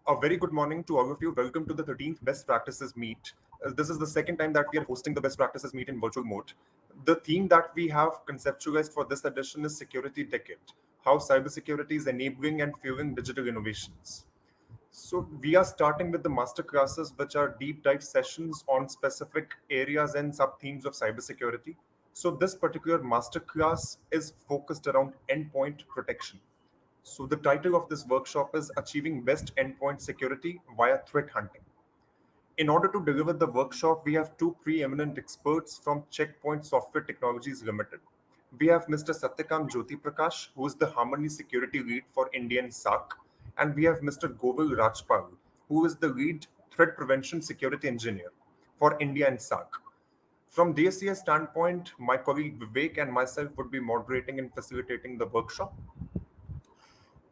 A very good morning to all of you. Welcome to the 13th Best Practices Meet. This is the second time that we are hosting the Best Practices Meet in virtual mode. The theme that we have conceptualized for this edition is Security Decade, how cybersecurity is enabling and fueling digital innovations. So we are starting with the master classes, which are deep dive sessions on specific areas and sub themes of cybersecurity. So this particular master class is focused around endpoint protection. So the title of this workshop is Achieving Best Endpoint Security via Threat Hunting. In order to deliver the workshop, we have two preeminent experts from Checkpoint Software Technologies Limited. We have Mr. Satyakam Jyoti Prakash, who is the Harmony Security Lead for Indian SAC, and we have Mr. Govil Rajpal, who is the Lead Threat Prevention Security Engineer for India and SAC. From DSCS standpoint, my colleague Vivek and myself would be moderating and facilitating the workshop.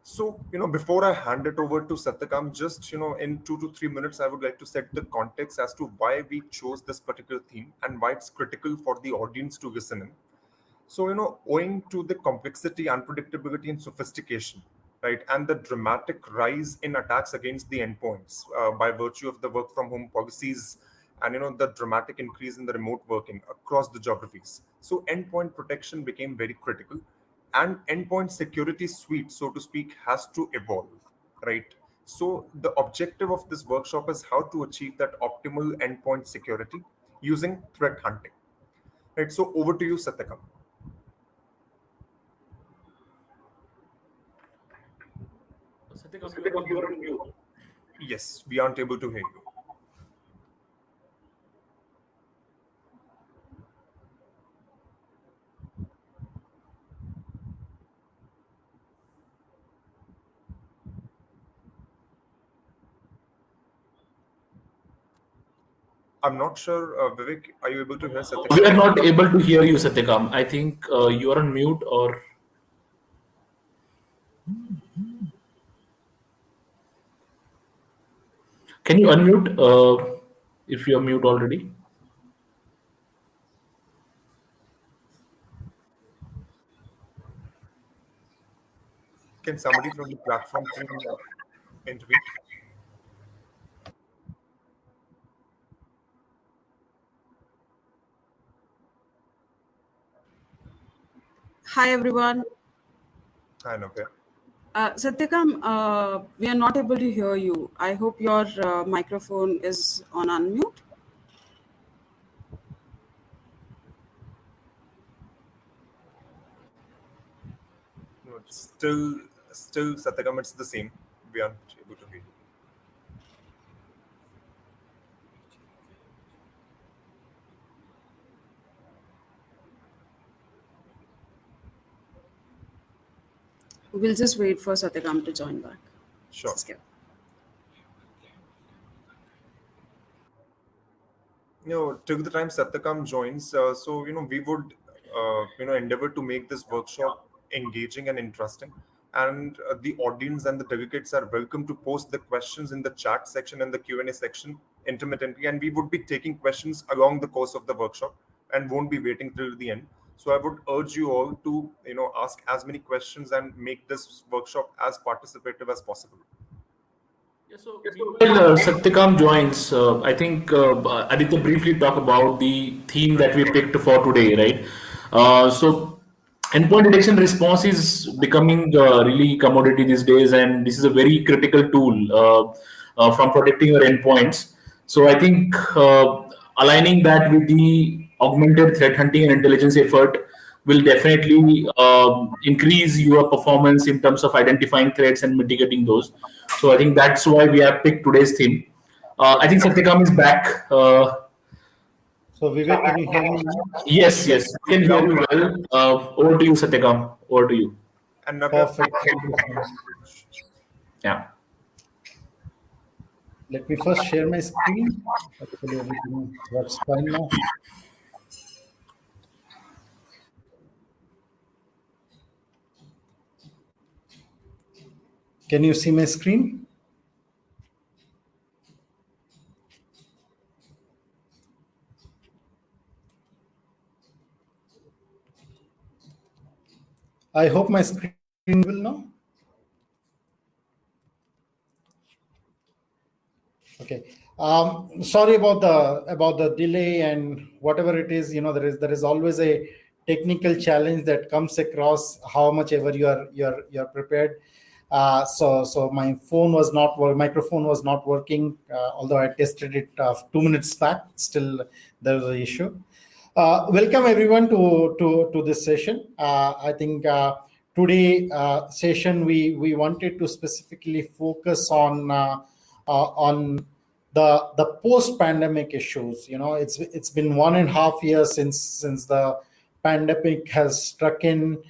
So, before I hand it over to Satyakam, just, in 2 to 3 minutes, I would like to set the context as to why we chose this particular theme and why it's critical for the audience to listen in. So, owing to the complexity, unpredictability, and sophistication, right, and the dramatic rise in attacks against the endpoints by virtue of the work from home policies and, the dramatic increase in the remote working across the geographies. So, endpoint protection became very critical and endpoint security suite, so to speak, has to evolve, right? So, the objective of this workshop is how to achieve that optimal endpoint security using threat hunting. Right, so over to you, Satyakam. Satyakam, you are on mute. Yes, we aren't able to hear you. I'm not sure, Vivek, are you able to hear We are Satyakam? not able to hear you, Satyakam. I think you are on mute, or can you unmute if you are mute already? Can somebody from the platform team intervene? Hi everyone. I know, okay. Satyakam, we are not able to hear you. I hope your microphone is on unmute. No, it's still Satyakam, it's the same. We aren't able to hear you. We'll just wait for Satyakam to join back. Sure. Till the time Satyakam joins, we would, endeavor to make this workshop engaging and interesting. And the audience and the delegates are welcome to post the questions in the chat section and the Q&A section intermittently. And we would be taking questions along the course of the workshop and won't be waiting till the end. So I would urge you all to, ask as many questions and make this workshop as participative as possible. Yeah, so meanwhile, Satyakam joins. I think Aditya briefly talk about the theme that we picked for today, right? So endpoint detection response is becoming really commodity these days, and this is a very critical tool from protecting your endpoints. So I think aligning that with the augmented threat hunting and intelligence effort will definitely increase your performance in terms of identifying threats and mitigating those. So I think that's why we have picked today's theme. I think Satyakam is back. So Vivek, can you hear me now? Yes, yes, I can hear you well. Over to you, Satyakam. Over to you. And Perfect. Thank you so much. Yeah. Let me first share my screen. Hopefully everything works fine now. Can you see my screen? I hope my screen will now. Okay. Sorry about the delay and whatever it is. There is always a technical challenge that comes across. How much ever you're prepared. So my microphone was not working. Although I tested it 2 minutes back, still there was an issue. Welcome everyone to this session. I think today session we wanted to specifically focus on the post pandemic issues. It's been 1.5 years since the pandemic has struck in.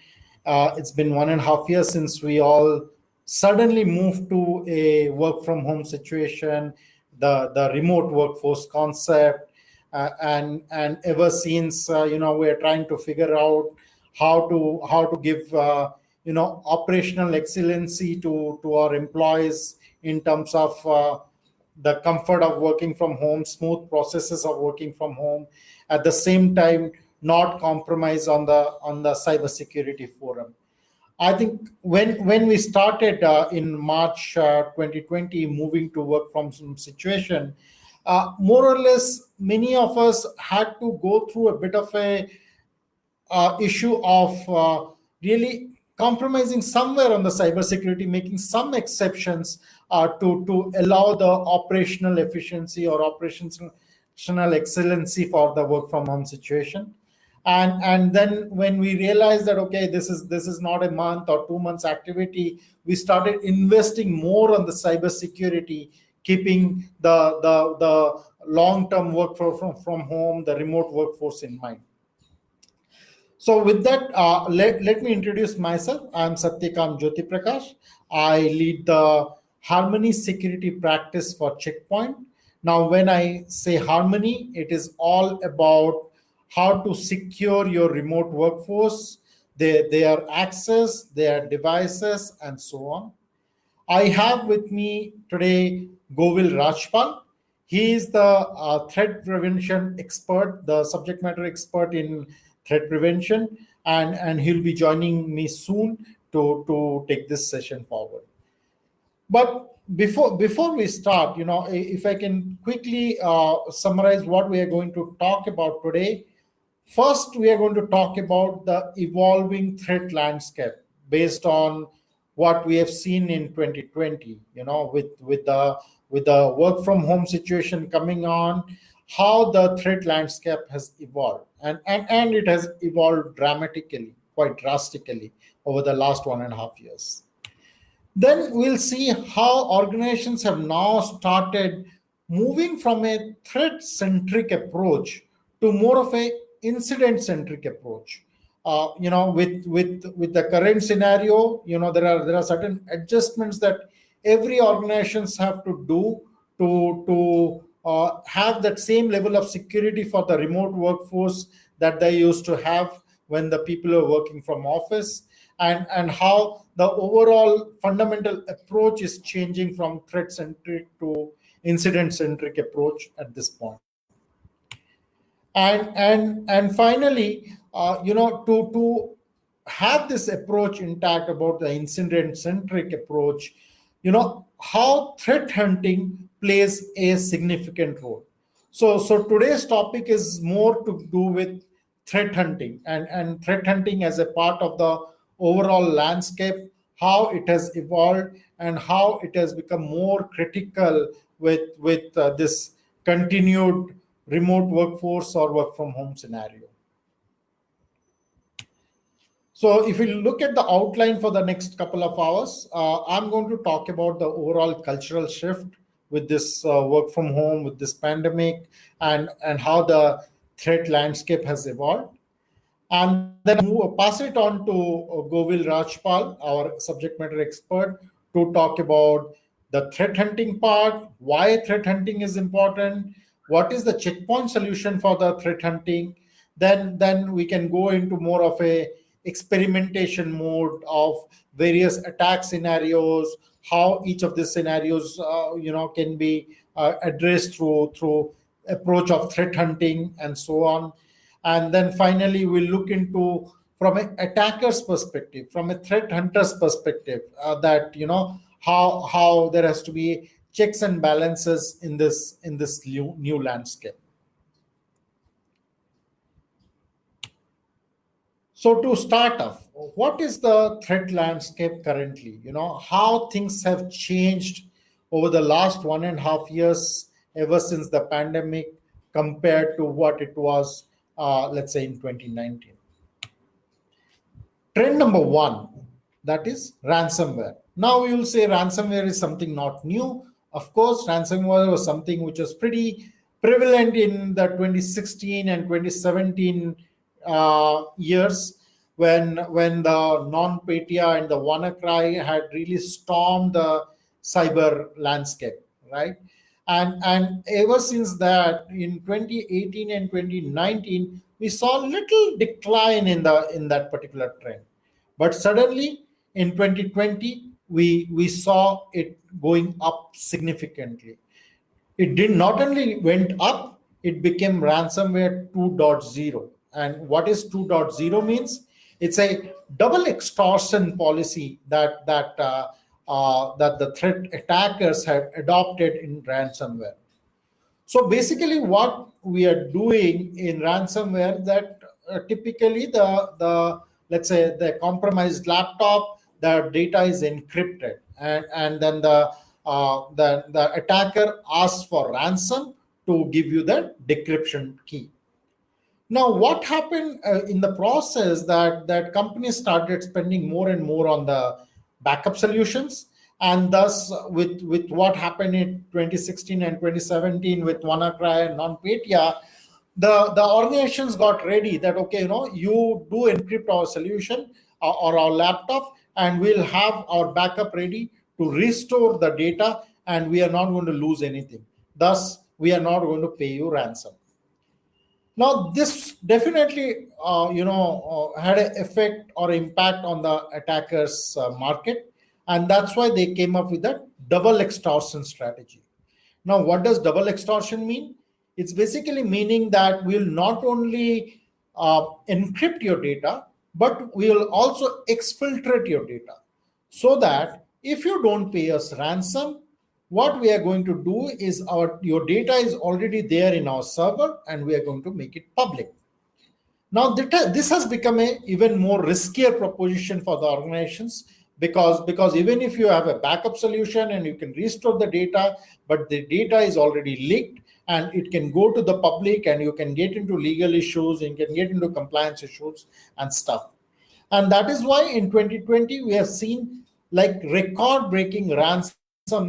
It's been 1.5 years since we all suddenly moved to a work from home situation, the remote workforce concept, and ever since we're trying to figure out how to give operational excellency to our employees in terms of the comfort of working from home, smooth processes of working from home, at the same time not compromise on the cybersecurity forum. I think when we started in March 2020, moving to work from some situation, more or less, many of us had to go through a bit of a issue of really compromising somewhere on the cybersecurity, making some exceptions to allow the operational efficiency or operational excellency for the work from home situation. And then when we realized that, okay, this is not a month or 2 months activity, we started investing more on the cybersecurity, keeping the long term work from home, the remote workforce in mind. So with that, let me introduce myself. I'm Satyakam Jyoti Prakash. I lead the Harmony security practice for Checkpoint. Now, when I say Harmony, it is all about how to secure your remote workforce, their access, their devices, and so on. I have with me today Govil Rajpal. He is the threat prevention expert, the subject matter expert in threat prevention, and he'll be joining me soon to take this session forward. But before we start, if I can quickly summarize what we are going to talk about today. First, we are going to talk about the evolving threat landscape based on what we have seen in 2020. With the work from home situation coming on, how the threat landscape has evolved, and it has evolved dramatically, quite drastically over the last 1.5 years. Then we'll see how organizations have now started moving from a threat centric approach to more of a incident centric approach. With the current scenario, there are certain adjustments that every organizations have to do to have that same level of security for the remote workforce that they used to have when the people are working from office, and how the overall fundamental approach is changing from threat centric to incident centric approach at this point. And finally, to have this approach intact about the incident centric approach, how threat hunting plays a significant role. So today's topic is more to do with threat hunting, and threat hunting as a part of the overall landscape, how it has evolved and how it has become more critical with this continued remote workforce or work from home scenario. So if we look at the outline for the next couple of hours, I'm going to talk about the overall cultural shift with this work from home, with this pandemic, and how the threat landscape has evolved. And then pass it on to Govil Rajpal, our subject matter expert, to talk about the threat hunting part, why threat hunting is important, what is the checkpoint solution for the threat hunting. Then we can go into more of a experimentation mode of various attack scenarios, how each of these scenarios can be addressed through approach of threat hunting and so on. And then finally we'll look into, from an attacker's perspective, from a threat hunter's perspective, that how there has to be checks and balances in this new landscape. So to start off, what is the threat landscape currently? How things have changed over the last 1.5 years, ever since the pandemic, compared to what it was, let's say, in 2019. Trend number one, that is ransomware. Now you'll say ransomware is something not new. Of course, ransomware was something which was pretty prevalent in the 2016 and 2017 years, when the NotPetya and the WannaCry had really stormed the cyber landscape, right? And ever since that, in 2018 and 2019, we saw little decline in that particular trend. But suddenly in 2020, we saw it going up significantly. It did not only went up, it became ransomware 2.0. And what is 2.0 means? It's a double extortion policy that the threat attackers have adopted in ransomware. So basically, what we are doing in ransomware, that typically the let's say the compromised laptop, the data is encrypted, and then the attacker asks for ransom to give you the decryption key. Now, what happened in the process, that companies started spending more and more on the backup solutions, and thus with what happened in 2016 and 2017 with WannaCry and NotPetya, the organizations got ready that, okay, you do encrypt our solution or our laptop, and we'll have our backup ready to restore the data, and we are not going to lose anything. Thus, we are not going to pay you ransom. Now, this definitely, had an effect or impact on the attackers' market, and that's why they came up with that double extortion strategy. Now, what does double extortion mean? It's basically meaning that we'll not only encrypt your data, but we'll also exfiltrate your data, so that if you don't pay us ransom, what we are going to do is your data is already there in our server, and we are going to make it public. Now, this has become a even more riskier proposition for the organizations, because even if you have a backup solution and you can restore the data, but the data is already leaked and it can go to the public, and you can get into legal issues and can get into compliance issues and stuff. And that is why in 2020 we have seen like record-breaking ransom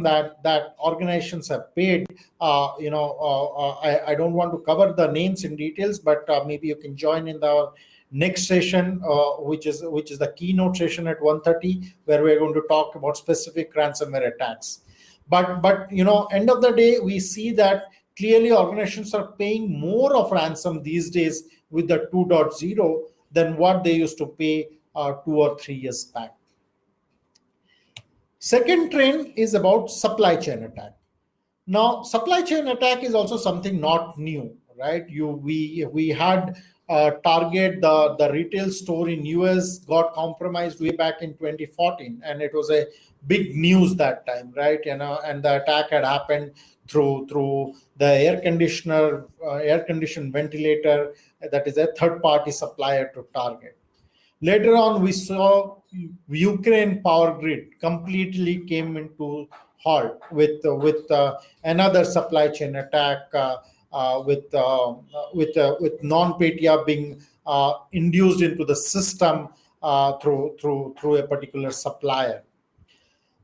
that organizations have paid. I don't want to cover the names in details, but maybe you can join in the next session, which is the keynote session at 1:30, where we're going to talk about specific ransomware attacks. But end of the day, we see that clearly organizations are paying more of ransom these days with the 2.0 than what they used to pay 2 or 3 years back. Second trend is about supply chain attack. Now, supply chain attack is also something not new, right? We had Target, the retail store in US, got compromised way back in 2014, and it was a big news that time, right? And the attack had happened through the air conditioned ventilator that is a third party supplier to Target. Later on, we saw Ukraine power grid completely came into halt with another supply chain attack, with NotPetya being induced into the system through a particular supplier.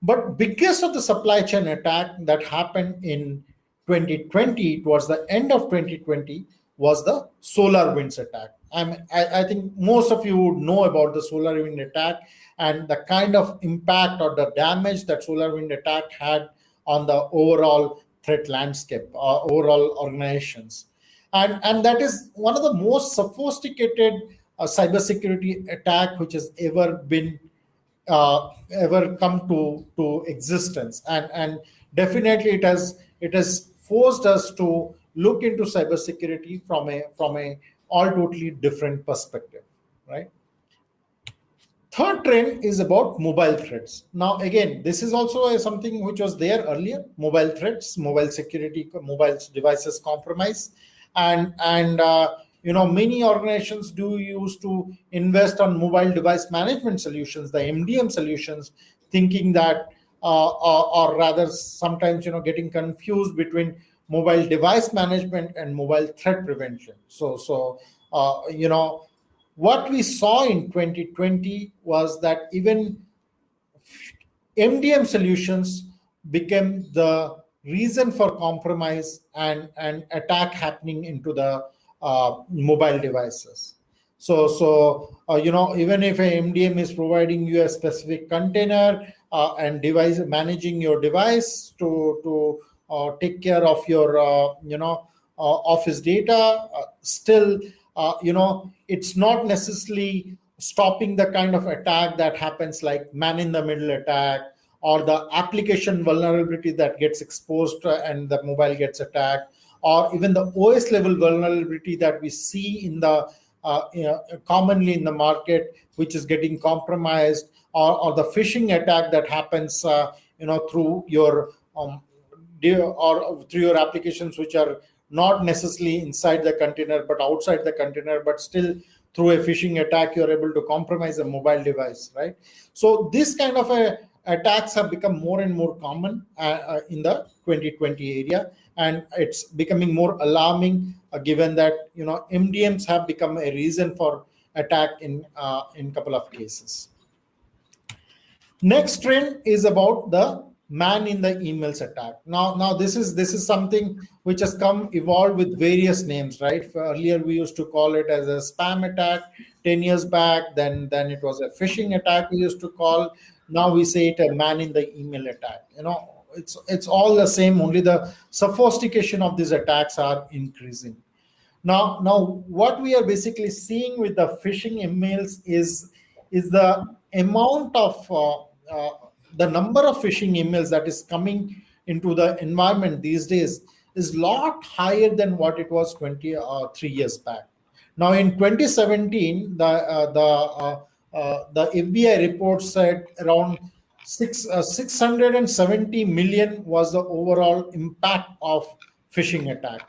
But biggest of the supply chain attack that happened in 2020, towards the end of 2020, was the SolarWinds attack. I think most of you would know about the SolarWinds attack and the kind of impact or the damage that SolarWinds attack had on the overall threat landscape, overall organizations. And that is one of the most sophisticated cybersecurity attack which has ever come to existence, and definitely it has forced us to look into cybersecurity from a all totally different perspective, right? Third trend is about mobile threats. Now, again, this is also something which was there earlier: mobile threats, mobile security, mobile devices compromise, and many organizations do use to invest on mobile device management solutions, the MDM solutions, thinking that, or rather, sometimes getting confused between mobile device management and mobile threat prevention. What we saw in 2020 was that even MDM solutions became the reason for compromise and attack happening into the mobile devices. Even if a MDM is providing you a specific container and device, managing your device to take care of your office data, still it's not necessarily stopping the kind of attack that happens, like man in the middle attack, or the application vulnerability that gets exposed and the mobile gets attacked, or even the OS level vulnerability that we see in the commonly in the market, which is getting compromised, or the phishing attack that happens through your or through your applications, which are not necessarily inside the container but outside the container, but still through a phishing attack you're able to compromise a mobile device, right? So this kind of attacks have become more and more common in the 2020 area, and it's becoming more alarming given that MDMs have become a reason for attack in couple of cases. Next trend is about the man in the emails attack. Now this is something which has evolved with various names, right? Earlier we used to call it as a spam attack 10 years back, then it was a phishing attack we used to call. Now we say it a man in the email attack. It's all the same, only the sophistication of these attacks are increasing. Now what we are basically seeing with the phishing emails is the amount of the number of phishing emails that is coming into the environment these days is a lot higher than what it was 3 years back. Now in 2017, the FBI report said around 670 million was the overall impact of phishing attack.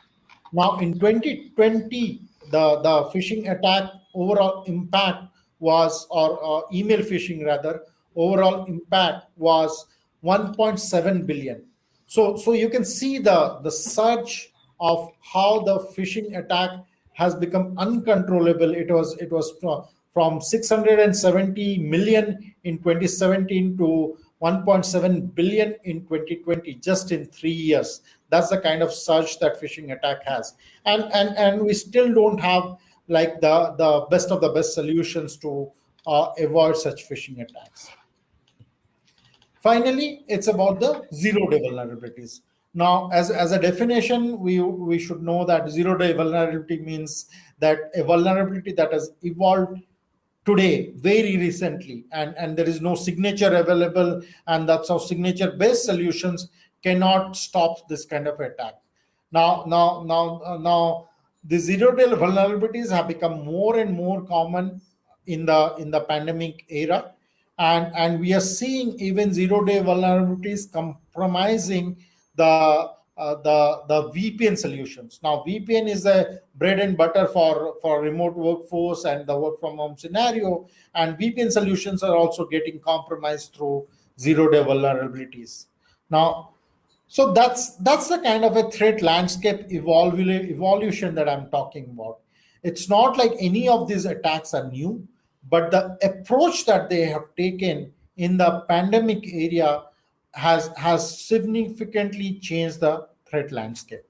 Now in 2020, the phishing attack overall impact was, or email phishing rather, overall impact was 1.7 billion. So you can see the surge of how the phishing attack has become uncontrollable. It was from 670 million in 2017 to 1.7 billion in 2020, just in 3 years. That's the kind of surge that phishing attack has, and we still don't have like the best of the best solutions to avoid such phishing attacks. Finally, it's about the zero-day vulnerabilities. Now, as a definition, we should know that zero-day vulnerability means that a vulnerability that has evolved today, very recently, and there is no signature available, and that's how signature-based solutions cannot stop this kind of attack. Now, the zero-day vulnerabilities have become more and more common in the pandemic era, and we are seeing even zero-day vulnerabilities compromising the VPN solutions. Now, VPN is a bread and butter for remote workforce and the work from home scenario, and VPN solutions are also getting compromised through zero-day vulnerabilities. Now, so that's the kind of a threat landscape evolution that I'm talking about. It's not like any of these attacks are new, but the approach that they have taken in the pandemic area has significantly changed the threat landscape.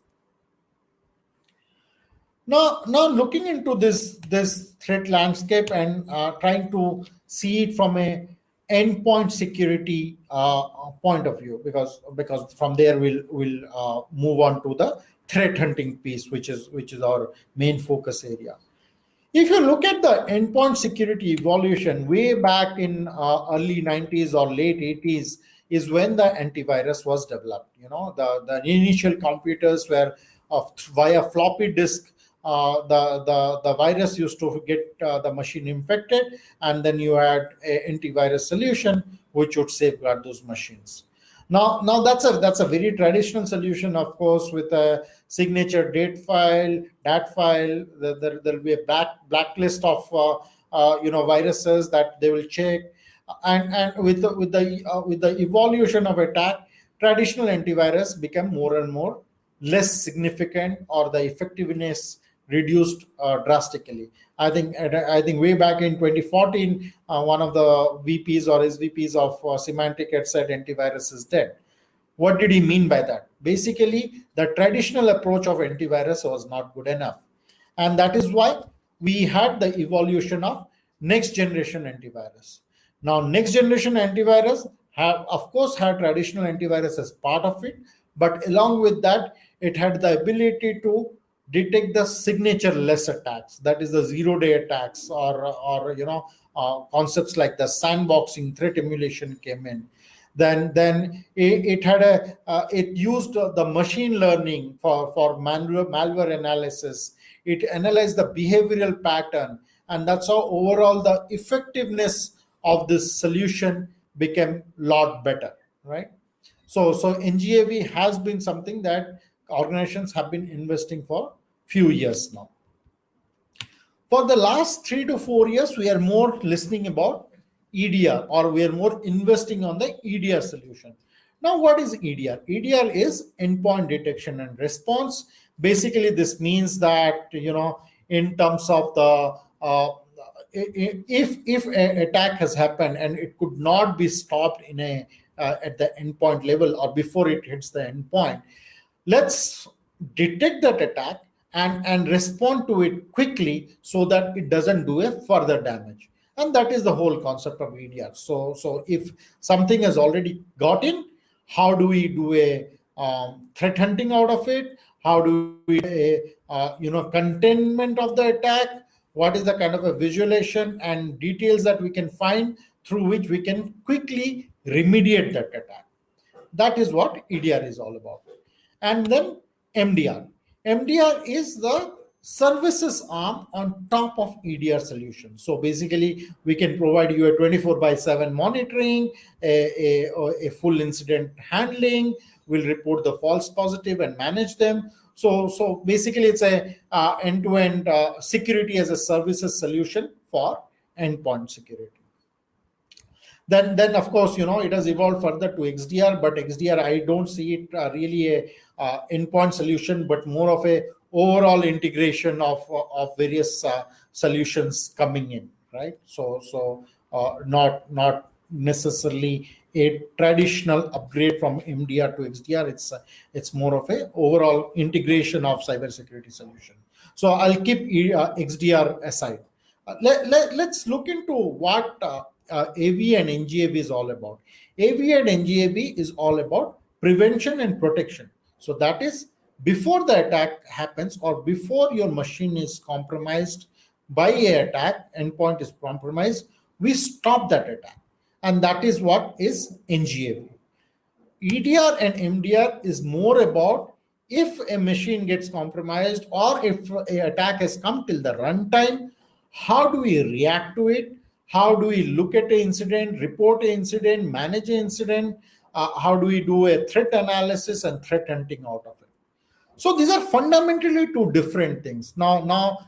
Now looking into this threat landscape and trying to see it from a endpoint security point of view, because from there we'll move on to the threat hunting piece, which is our main focus area. If you look at the endpoint security evolution way back in early 90s or late 80s is when the antivirus was developed. The initial computers were via floppy disk the virus used to get the machine infected, and then you had an antivirus solution which would safeguard those machines. Now that's a very traditional solution, of course, with a signature date file, dat file. There'll be a blacklist of viruses that they will check, and with the evolution of attack, traditional antivirus become more and more less significant, or the effectiveness reduced drastically. I think way back in 2014, one of the VPs or SVPs of Symantec had said antivirus is dead. What did he mean by that? Basically, the traditional approach of antivirus was not good enough. And that is why we had the evolution of next generation antivirus. Now, next generation antivirus of course, had traditional antivirus as part of it, but along with that, it had the ability to detect the signature-less attacks, that is the zero-day attacks, or concepts like the sandboxing, threat emulation came in. Then it used the machine learning for malware analysis. It analyzed the behavioral pattern, and that's how overall the effectiveness of this solution became a lot better, right? So NGAV has been something that organizations have been investing for few years now. For the last 3 to 4 years, we are more listening about EDR, or we are more investing on the EDR solution. Now, what is EDR? EDR is endpoint detection and response. Basically, this means that, in terms of the if an attack has happened and it could not be stopped at the endpoint level or before it hits the endpoint, let's detect that attack and respond to it quickly so that it doesn't do a further damage. And that is the whole concept of EDR. So if something has already got in, how do we do a threat hunting out of it? How do we do a containment of the attack? What is the kind of a visualization and details that we can find through which we can quickly remediate that attack? That is what EDR is all about. And then MDR. MDR is the services arm on top of EDR solution. So basically, we can provide you a 24/7 monitoring, a full incident handling. We'll report the false positive and manage them. So basically, it's a end-to-end security as a services solution for endpoint security. Then of course, it has evolved further to XDR, but XDR, I don't see it really a endpoint solution, but more of a overall integration of various solutions coming in, right? So not necessarily a traditional upgrade from MDR to XDR. It's more of a overall integration of cybersecurity solution. So I'll keep XDR aside. Let's look into what AV and NGAV is all about. AV and NGAV is all about prevention and protection. So that is before the attack happens or before your machine is compromised by an attack, endpoint is compromised, we stop that attack. And that is what is NGAV. EDR and MDR is more about if a machine gets compromised or if an attack has come till the runtime, how do we react to it? How do we look at an incident, report an incident, manage an incident? How do we do a threat analysis and threat hunting out of it? So these are fundamentally two different things. Now,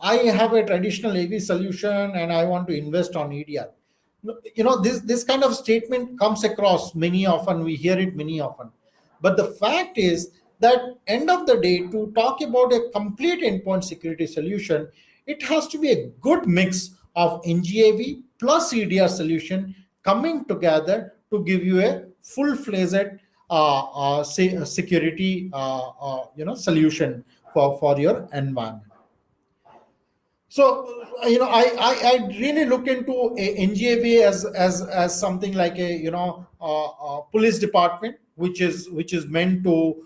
I have a traditional AV solution and I want to invest on EDR. This kind of statement comes across many often. We hear it many often. But the fact is that end of the day, to talk about a complete endpoint security solution, it has to be a good mix of NGAV plus EDR solution coming together to give you a full-fledged security solution for your environment. So I really look into a NGAV as something like a police department which is meant to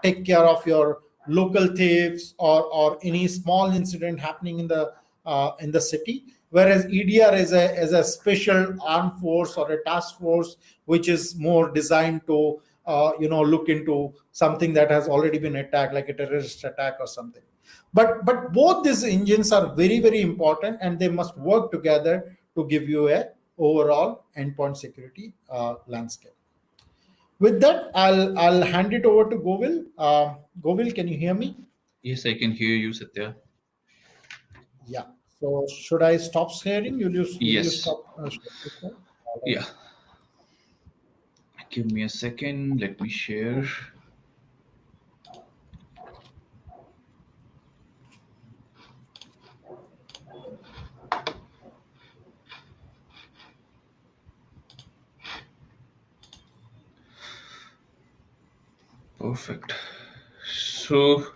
take care of your local thieves or any small incident happening in the city, whereas EDR is a special armed force or a task force which is more designed to look into something that has already been attacked, like a terrorist attack or something. But both these engines are very, very important, and they must work together to give you a overall endpoint security landscape. With that, I'll hand it over to Govil. Govil, can you hear me? Yes, I can hear you, Satya. Yeah. So should I stop sharing? Will you Yes. stop? Yeah. Give me a second. Let me share. Perfect. So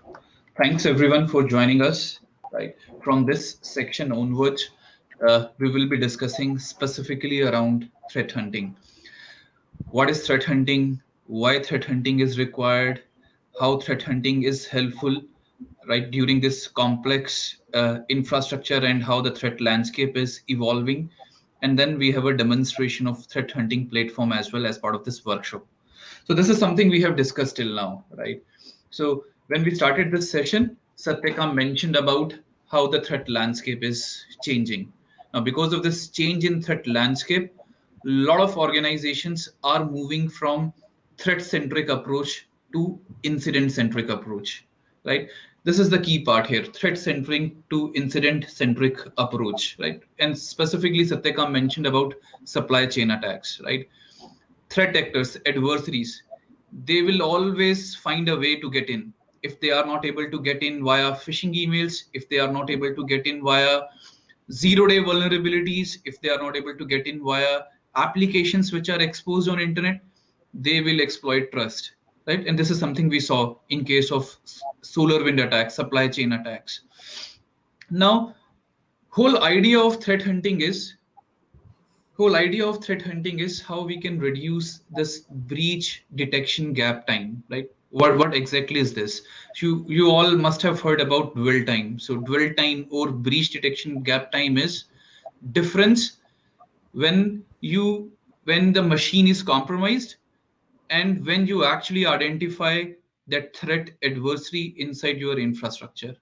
thanks everyone for joining us. Right. From this section onwards, we will be discussing specifically around threat hunting. What is threat hunting? Why threat hunting is required? How threat hunting is helpful, right, during this complex infrastructure, and how the threat landscape is evolving. And then we have a demonstration of threat hunting platform as well as part of this workshop. So this is something we have discussed till now, right? So when we started this session, Satyakam mentioned about how the threat landscape is changing. Now, because of this change in threat landscape, a lot of organizations are moving from threat-centric approach to incident-centric approach, right? This is the key part here, threat-centric to incident-centric approach, right? And specifically, Satyakam mentioned about supply chain attacks, right? Threat actors, adversaries, they will always find a way to get in. If they are not able to get in via phishing emails, if they are not able to get in via zero-day vulnerabilities, if they are not able to get in via applications which are exposed on internet, they will exploit trust, right? And this is something we saw in case of SolarWind attacks, supply chain attacks. Now, whole idea of threat hunting is how we can reduce this breach detection gap time, right? What exactly is this? You all must have heard about dwell time. So dwell time or breach detection gap time is difference when the machine is compromised and when you actually identify that threat adversary inside your infrastructure,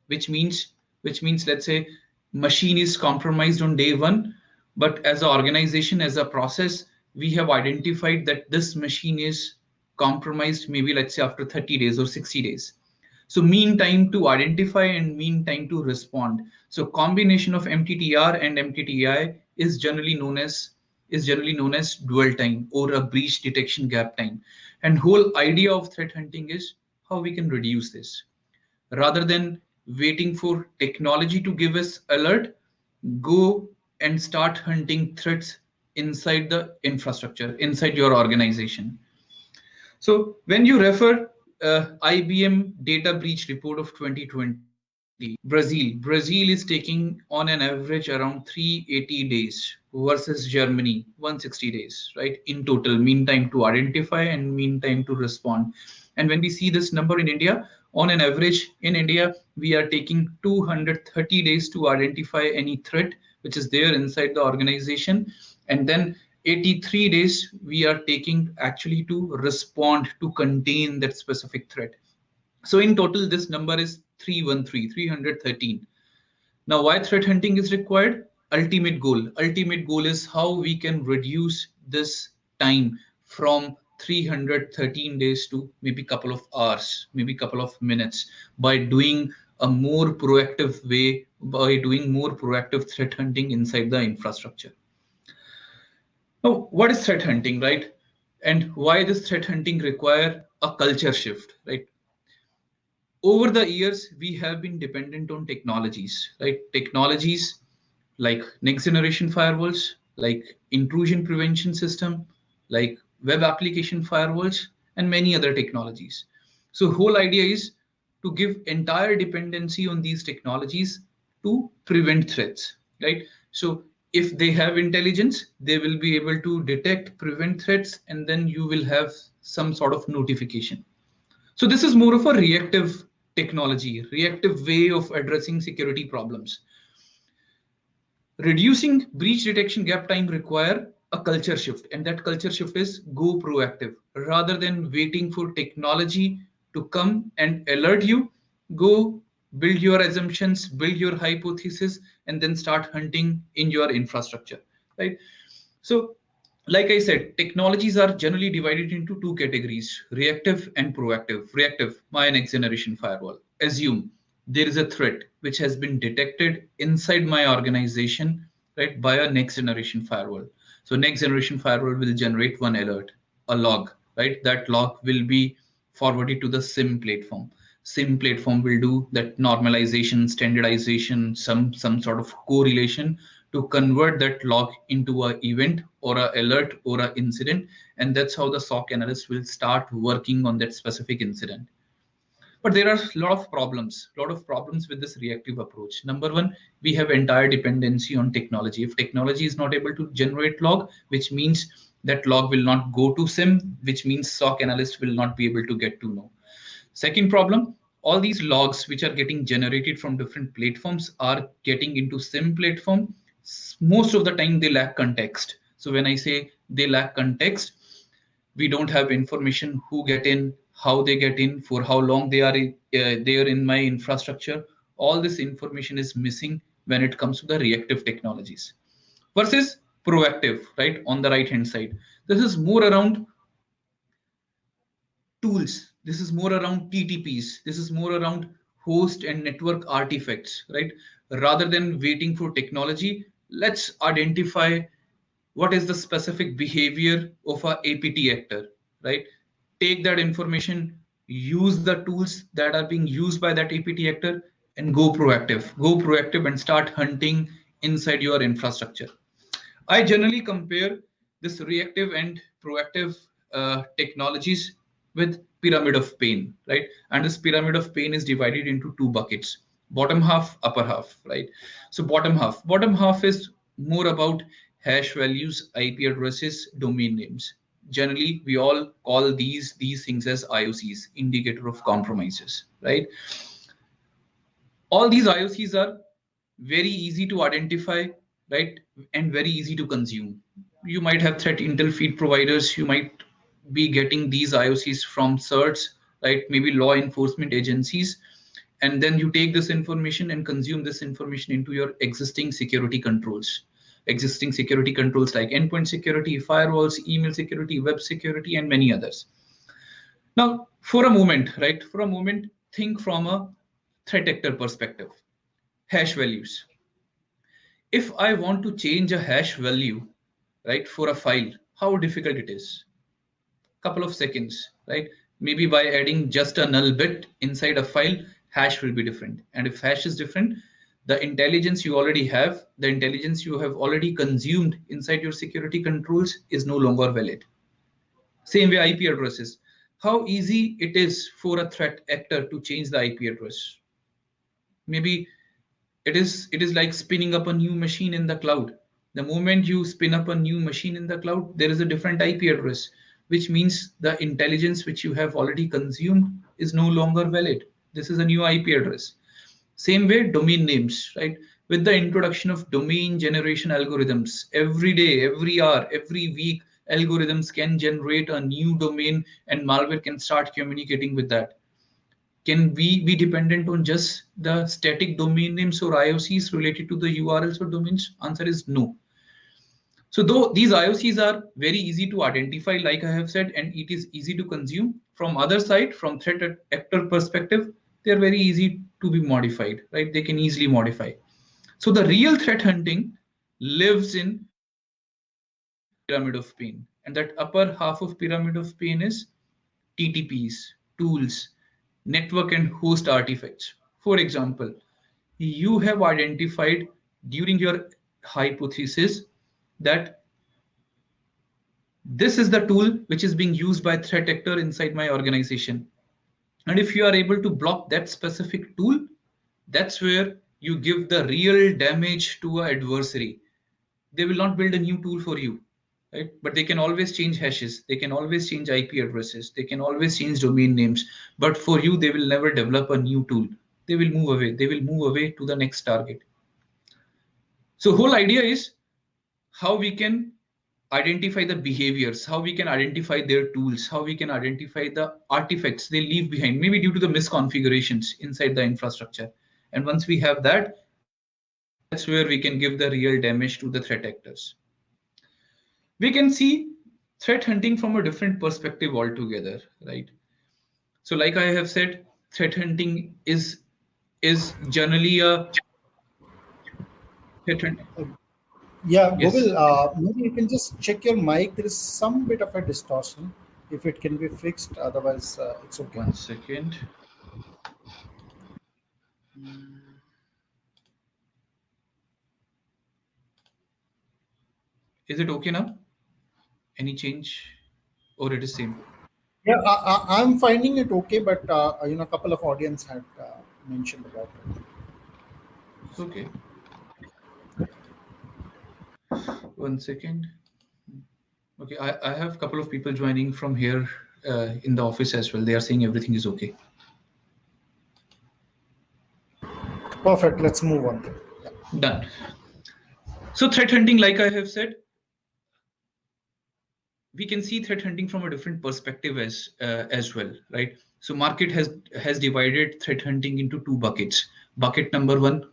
which means let's say machine is compromised on day one, but as an organization, as a process, we have identified that this machine is compromised maybe let's say after 30 days or 60 days. So mean time to identify and mean time to respond. So combination of MTTR and MTTI is generally known as dwell time or a breach detection gap time. And whole idea of threat hunting is how we can reduce this. Rather than waiting for technology to give us alert, go and start hunting threats inside the infrastructure, inside your organization. So when you refer IBM data breach report of 2020, Brazil is taking on an average around 380 days versus Germany 160 days, right? In total, mean time to identify and mean time to respond. And when we see this number in India, on an average in India, we are taking 230 days to identify any threat which is there inside the organization. And then 83 days we are taking actually to respond to contain that specific threat. So in total, this number is 313. Now, why threat hunting is required? Ultimate goal is how we can reduce this time from 313 days to maybe couple of hours, maybe couple of minutes, by doing a more proactive way, by doing more proactive threat hunting inside the infrastructure. Now, what is threat hunting, right? And why does threat hunting require a culture shift, right? Over the years, we have been dependent on technologies, right? Technologies like next generation firewalls, like intrusion prevention system, like web application firewalls, and many other technologies. So whole idea is to give entire dependency on these technologies to prevent threats, right? So if they have intelligence, they will be able to detect, prevent threats, and then you will have some sort of notification. So this is more of a reactive technology, reactive way of addressing security problems. Reducing breach detection gap time require a culture shift, and that culture shift is go proactive. Rather than waiting for technology to come and alert you, go build your assumptions, build your hypothesis, and then start hunting in your infrastructure, right? So, like I said, technologies are generally divided into two categories: reactive and proactive. Reactive, my next generation firewall. Assume there is a threat which has been detected inside my organization, right, by a next generation firewall. So, next generation firewall will generate one alert, a log, right? That log will be forwarded to the SIM platform. SIM platform will do that normalization, standardization, some sort of correlation to convert that log into a event or a alert or a incident, and that's how the SOC analyst will start working on that specific incident. But there are a lot of problems with this reactive approach. Number one, we have entire dependency on technology. If technology is not able to generate log, which means that log will not go to SIM, which means SOC analyst will not be able to get to know. Second problem, all these logs which are getting generated from different platforms are getting into SIM platform. Most of the time they lack context. So when I say they lack context, we don't have information who get in, how they get in, for how long they are there in my infrastructure. All this information is missing when it comes to the reactive technologies versus proactive, right? On the right hand side, this is more around tools. This is more around TTPs. This is more around host and network artifacts, right? Rather than waiting for technology, let's identify what is the specific behavior of a APT actor, right? Take that information, use the tools that are being used by that APT actor, and go proactive. Go proactive and start hunting inside your infrastructure. I generally compare this reactive and proactive technologies with pyramid of pain, right? And this pyramid of pain is divided into two buckets: bottom half, upper half, right? So bottom half is more about hash values, IP addresses, domain names. Generally, we all call these things as IOCs, indicator of compromises, right? All these IOCs are very easy to identify, right, and very easy to consume. You might have threat intel feed providers, you might be getting these IOCs from certs, right, maybe law enforcement agencies, and then you take this information and consume this information into your existing security controls like endpoint security, firewalls, email security, web security, and many others. Now, for a moment, right, for a moment, think from a threat actor perspective. Hash values. If I want to change a hash value, right, for a file, how difficult it is? Couple of seconds, right? Maybe by adding just a null bit inside a file, hash will be different. And if hash is different, the intelligence you already have, the intelligence you have already consumed inside your security controls is no longer valid. Same way IP addresses. How easy it is for a threat actor to change the IP address? Maybe it is like spinning up a new machine in the cloud. The moment you spin up a new machine in the cloud, there is a different IP address, which means the intelligence which you have already consumed is no longer valid. This is a new IP address. Same way, domain names, right? With the introduction of domain generation algorithms, every day, every hour, every week, algorithms can generate a new domain and malware can start communicating with that. Can we be dependent on just the static domain names or IOCs related to the URLs or domains? Answer is no. So though these IOCs are very easy to identify, like I have said, and it is easy to consume, from other side, from threat actor perspective, they are very easy to be modified, right? They can easily modify. So the real threat hunting lives in pyramid of pain. And that upper half of pyramid of pain is TTPs, tools, network and host artifacts. For example, you have identified during your hypothesis that this is the tool which is being used by threat actor inside my organization. And if you are able to block that specific tool, that's where you give the real damage to an adversary. They will not build a new tool for you, right? But they can always change hashes, they can always change IP addresses, they can always change domain names. But for you, they will never develop a new tool. They will move away. They will move away to the next target. So whole idea is how we can identify the behaviors, how we can identify their tools, how we can identify the artifacts they leave behind, maybe due to the misconfigurations inside the infrastructure. And once we have that, that's where we can give the real damage to the threat actors. We can see threat hunting from a different perspective altogether, right? So like I have said, threat hunting is generally a threat hunting. Yeah, Yes. Google, maybe you can just check your mic. There is some bit of a distortion. If it can be fixed, otherwise it's okay. 1 second. Is it okay now? Any change, or it is same? Yeah, I'm finding it okay, but a couple of audience had mentioned about it. Okay. 1 second. Okay, I have a couple of people joining from here in the office as well. They are saying everything is okay. Perfect. Let's move on. Yeah. Done. So threat hunting, like I have said, we can see threat hunting from a different perspective as well, right? So market has divided threat hunting into two buckets. Bucket number one,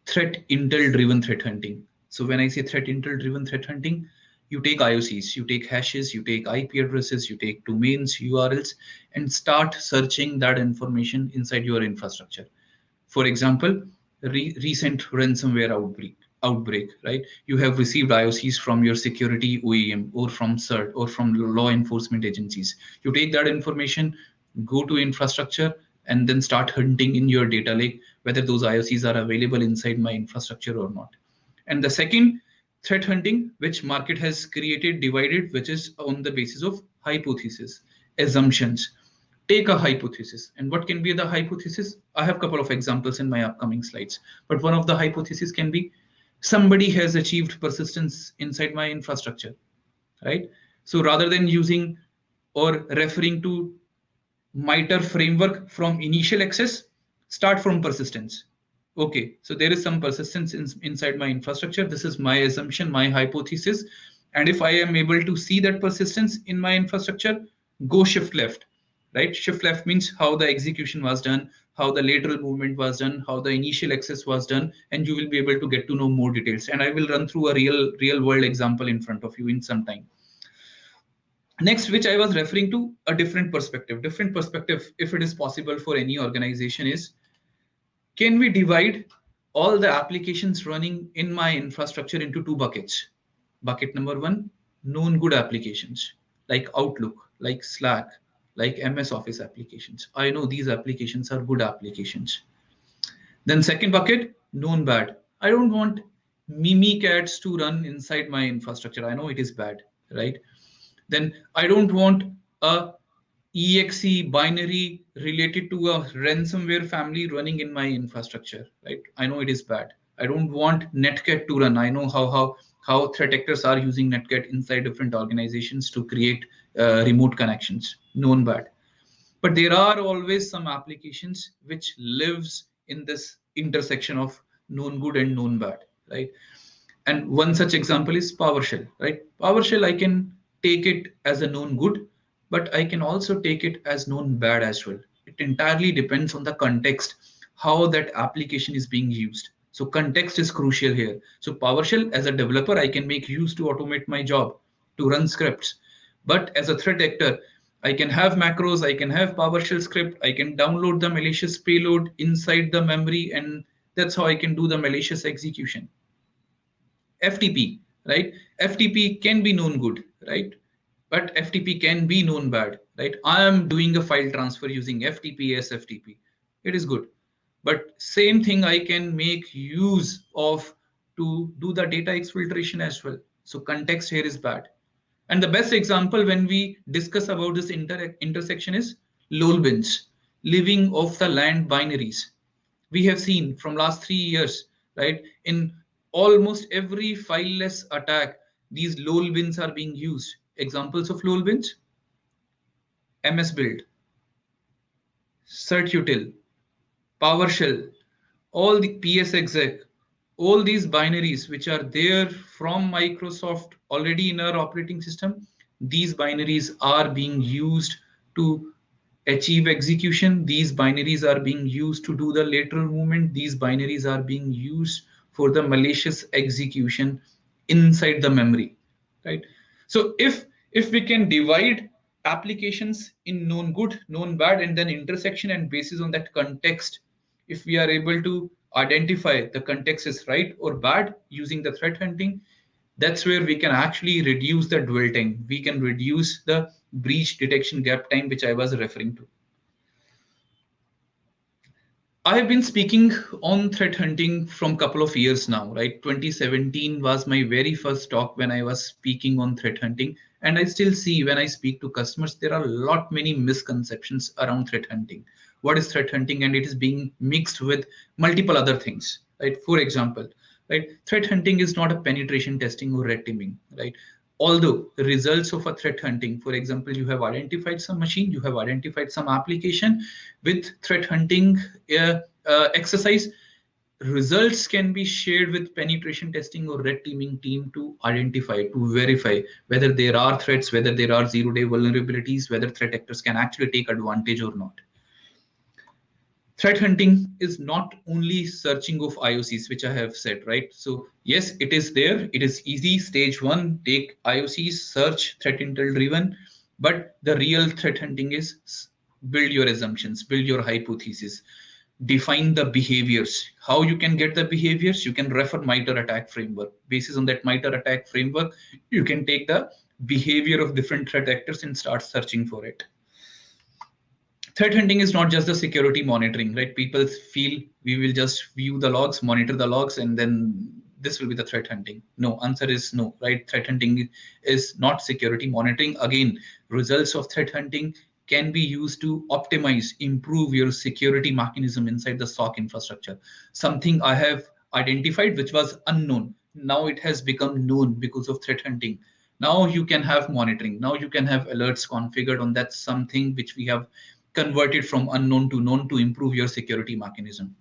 threat intel driven threat hunting. So when I say threat intel driven threat hunting, you take IOCs, you take hashes, you take IP addresses, you take domains, URLs, and start searching that information inside your infrastructure. For example, recent ransomware outbreak, right? You have received IOCs from your security OEM or from CERT or from law enforcement agencies. You take that information, go to infrastructure, and then start hunting in your data lake whether those IOCs are available inside my infrastructure or not. And the second, threat hunting, which market has created, divided, which is on the basis of hypothesis, assumptions. Take a hypothesis. And what can be the hypothesis? I have a couple of examples in my upcoming slides. But one of the hypotheses can be somebody has achieved persistence inside my infrastructure, right? So rather than using or referring to MITRE framework from initial access, start from persistence. Okay, so there is some persistence inside my infrastructure. This is my assumption, my hypothesis. And if I am able to see that persistence in my infrastructure, go shift left, right? Shift left means how the execution was done, how the lateral movement was done, how the initial access was done, and you will be able to get to know more details. And I will run through a real world example in front of you in some time. Next, which I was referring to, a different perspective, if it is possible for any organization, is can we divide all the applications running in my infrastructure into two buckets? Bucket number one, known good applications like Outlook, like Slack, like MS Office applications. I know these applications are good applications. Then second bucket, known bad. I don't want Mimikatz to run inside my infrastructure. I know it is bad, right? Then I don't want a exe binary related to a ransomware family running in my infrastructure, right? I know it is bad. I don't want netcat to run. I know how threat actors are using netcat inside different organizations to create remote connections. Known bad. But there are always some applications which lives in this intersection of known good and known bad, right? And one such example is PowerShell, right? PowerShell, I can take it as a known good, but I can also take it as known bad as well. It entirely depends on the context, how that application is being used. So context is crucial here. So PowerShell, as a developer, I can make use to automate my job, to run scripts. But as a threat actor, I can have macros, I can have PowerShell script, I can download the malicious payload inside the memory, and that's how I can do the malicious execution. FTP, right? FTP can be known good, right? But FTP can be known bad, right? I am doing a file transfer using FTP as FTP. It is good. But same thing I can make use of to do the data exfiltration as well. So context here is bad. And the best example when we discuss about this intersection is LOL bins, living off the land binaries. We have seen from last 3 years, right? In almost every fileless attack, these LOL bins are being used. Examples of LOL bins: MS Build, CertUtil, PowerShell, all the PS exec, all these binaries which are there from Microsoft already in our operating system, these binaries are being used to achieve execution. These binaries are being used to do the lateral movement. These binaries are being used for the malicious execution inside the memory, right? So if we can divide applications in known good, known bad, and then intersection, and basis on that context, if we are able to identify the context is right or bad using the threat hunting, that's where we can actually reduce the dwell time. We can reduce the breach detection gap time, which I was referring to. I have been speaking on threat hunting from a couple of years now, right? 2017 was my very first talk when I was speaking on threat hunting. And I still see when I speak to customers, there are a lot many misconceptions around threat hunting. What is threat hunting? And it is being mixed with multiple other things, right? For example, right? Threat hunting is not a penetration testing or red teaming, right? Although the results of a threat hunting, for example, you have identified some machine, you have identified some application with threat hunting exercise, results can be shared with penetration testing or red teaming team to identify, to verify whether there are threats, whether there are zero-day vulnerabilities, whether threat actors can actually take advantage or not. Threat hunting is not only searching of IOCs, which I have said, right? So yes, it is there. It is easy. Stage one, take IOCs, search threat intel driven. But the real threat hunting is build your assumptions, build your hypothesis, define the behaviors. How you can get the behaviors? You can refer MITRE ATT&CK framework. Basis on that MITRE ATT&CK framework, you can take the behavior of different threat actors and start searching for it. Threat hunting is not just the security monitoring, right? People feel we will just view the logs, monitor the logs, and then this will be the threat hunting. No, answer is no, right? Threat hunting is not security monitoring. Again, results of threat hunting can be used to optimize, improve your security mechanism inside the SOC infrastructure. Something I have identified which was unknown. Now it has become known because of threat hunting. Now you can have monitoring. Now you can have alerts configured on that, something which we have converted from unknown to known to improve your security mechanism.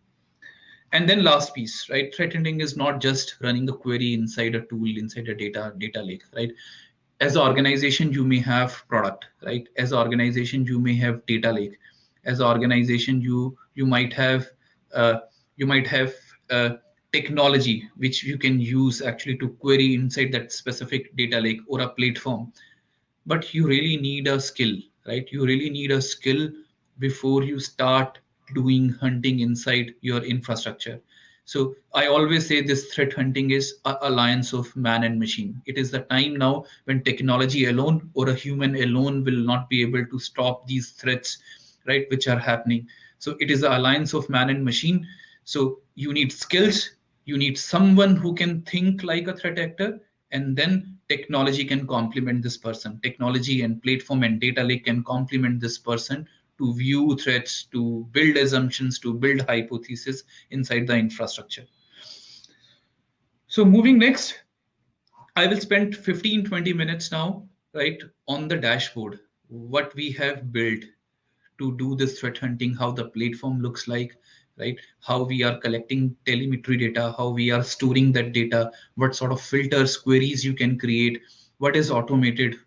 And then last piece, right? Threat hunting is not just running a query inside a tool, inside a data lake, right? As an organization, you may have product, right? As an organization, you may have data lake. As an organization, you might have uh, you might have technology which you can use actually to query inside that specific data lake or a platform. But you really need a skill, right? You really need a skill before you start doing hunting inside your infrastructure. So I always say this threat hunting is an alliance of man and machine. It is the time now when technology alone or a human alone will not be able to stop these threats, right, which are happening. So it is an alliance of man and machine. So you need skills, you need someone who can think like a threat actor, and then technology can complement this person. Technology and platform and data lake can complement this person to view threats, to build assumptions, to build hypotheses inside the infrastructure. So moving next, I will spend 15-20 minutes now, right, on the dashboard, what we have built to do this threat hunting, how the platform looks like, right? How we are collecting telemetry data, how we are storing that data, what sort of filters, queries you can create, what is automated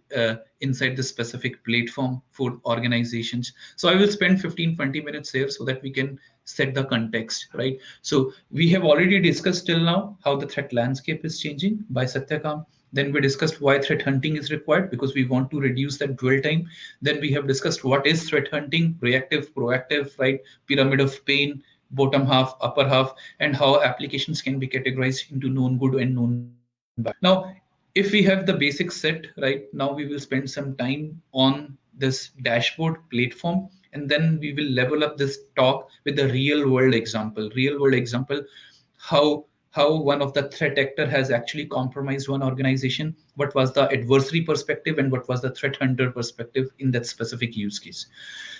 inside the specific platform for organizations. So I will spend 15-20 minutes here so that we can set the context, right? So we have already discussed till now how the threat landscape is changing by Satyakam. Then we discussed why threat hunting is required because we want to reduce that dwell time. Then we have discussed what is threat hunting, reactive, proactive, right? Pyramid of pain, bottom half, upper half, and how applications can be categorized into known good and known bad. Now, if we have the basics set, right, now we will spend some time on this dashboard platform, and then we will level up this talk with a real world example. Real world example, how one of the threat actor has actually compromised one organization, what was the adversary perspective and what was the threat hunter perspective in that specific use case.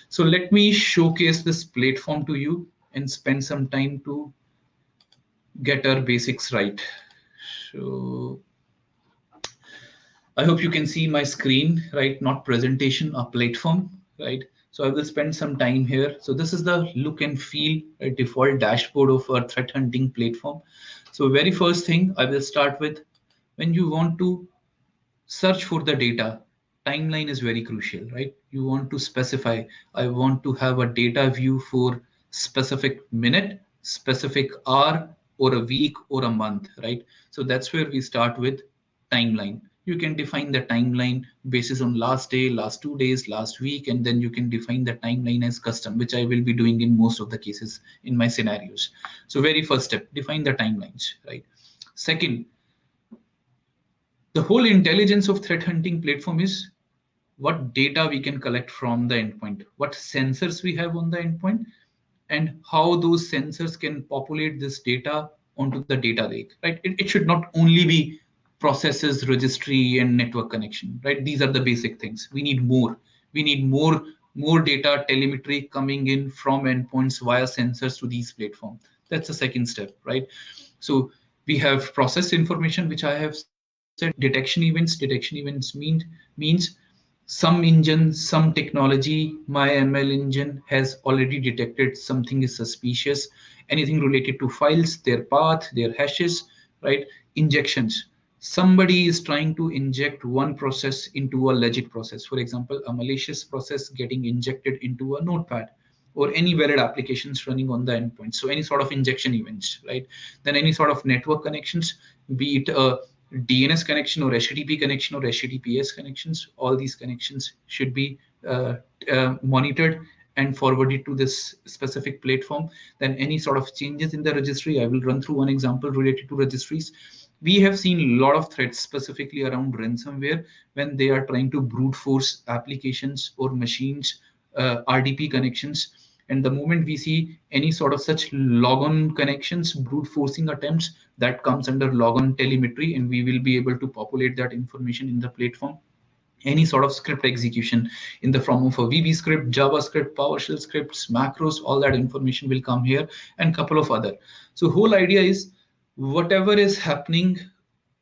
So let me showcase this platform to you and spend some time to get our basics right. So I hope you can see my screen, right? Not presentation, a platform, right? So I will spend some time here. So this is the look and feel default dashboard of our threat hunting platform. So very first thing I will start with, when you want to search for the data, timeline is very crucial, right? You want to specify, I want to have a data view for specific minute, specific hour, or a week or a month, right? So that's where we start with timeline. You can define the timeline basis on last day, last 2 days, last week, and then you can define the timeline as custom, which I will be doing in most of the cases in my scenarios. So very first step, define the timelines, right? Second, the whole intelligence of threat hunting platform is what data we can collect from the endpoint, what sensors we have on the endpoint, and how those sensors can populate this data onto the data lake, right? It should not only be processes, registry, and network connection, right? These are the basic things. We need more. We need more data telemetry coming in from endpoints via sensors to these platforms. That's the second step, right? So we have process information, which I have said, detection events. Detection events means some engine, some technology, my ML engine has already detected something is suspicious, anything related to files, their path, their hashes, right? Injections. Somebody is trying to inject one process into a legit process. For example, a malicious process getting injected into a notepad or any valid applications running on the endpoint. So any sort of injection events, right? Then any sort of network connections, be it a DNS connection or HTTP connection or HTTPS connections, all these connections should be monitored and forwarded to this specific platform. Then any sort of changes in the registry, I will run through one example related to registries. We have seen a lot of threats specifically around ransomware when they are trying to brute force applications or machines, RDP connections. And the moment we see any sort of such logon connections, brute forcing attempts, that comes under logon telemetry, and we will be able to populate that information in the platform. Any sort of script execution in the form of a VB script, JavaScript, PowerShell scripts, macros, all that information will come here, and couple of other. So whole idea is whatever is happening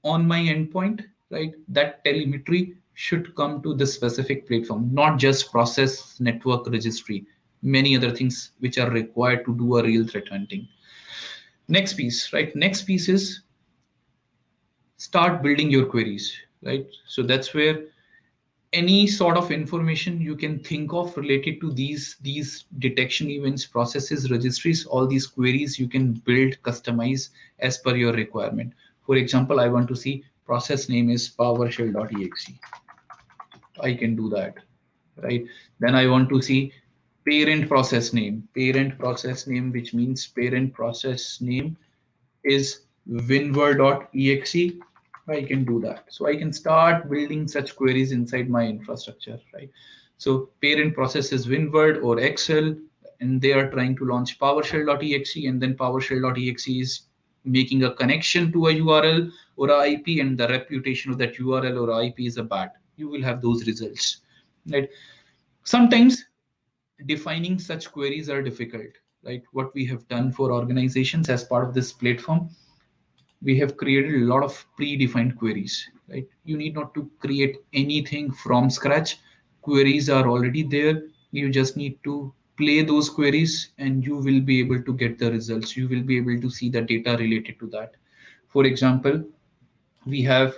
on my endpoint, right, that telemetry should come to this specific platform, not just process, network, registry, many other things which are required to do a real threat hunting. Next piece, right? Next piece is start building your queries, right? So that's where any sort of information you can think of related to these detection events, processes, registries, all these queries you can build, customize as per your requirement. For example, I want to see process name is PowerShell.exe. I can do that, right? Then I want to see parent process name, which means parent process name is winver.exe. I can do that. So I can start building such queries inside my infrastructure, right? So parent process is winword or Excel, and they are trying to launch PowerShell.exe, and then PowerShell.exe is making a connection to a URL or a IP, and the reputation of that URL or IP is a bad. You will have those results, right? Sometimes defining such queries are difficult, right? What we have done for organizations as part of this platform, we have created a lot of predefined queries, right? You need not to create anything from scratch. Queries are already there. You just need to play those queries and you will be able to get the results. You will be able to see the data related to that. For example, we have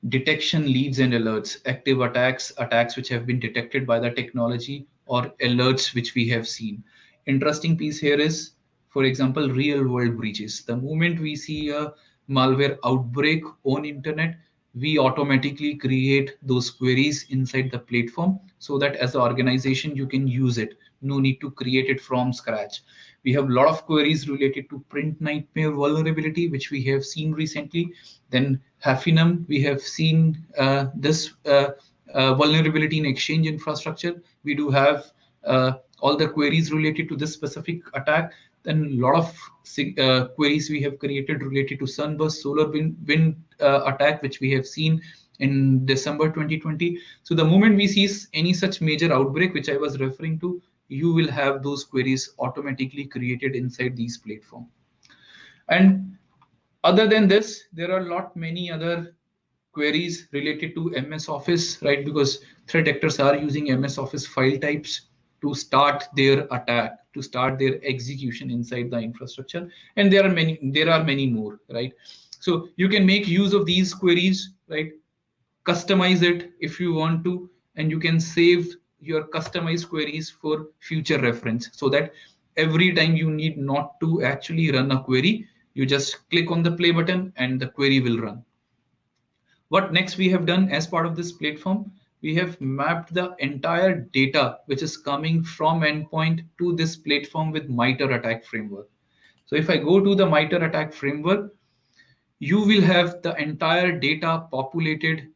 detection leads and alerts, active attacks, attacks which have been detected by the technology, or alerts which we have seen. Interesting piece here is, for example, real world breaches. The moment we see a malware outbreak on internet, we automatically create those queries inside the platform so that as an organization you can use it. No need to create it from scratch. We have a lot of queries related to print nightmare vulnerability, which we have seen recently. Then Haffinum, we have seen this vulnerability in Exchange infrastructure. We do have all the queries related to this specific attack. Then a lot of queries we have created related to Sunburst solar wind attack, which we have seen in December 2020. So the moment we see any such major outbreak, which I was referring to, you will have those queries automatically created inside these platforms. And other than this, there are a lot many other queries related to MS Office, right? Because threat actors are using MS Office file types to start their attack, to start their execution inside the infrastructure. And there are many more, right? So you can make use of these queries, right? Customize it if you want to, and you can save your customized queries for future reference, so that every time you need not to actually run a query, you just click on the play button and the query will run. What next we have done as part of this platform? We have mapped the entire data which is coming from endpoint to this platform with MITRE ATT&CK framework. So if I go to the MITRE ATT&CK framework, you will have the entire data populated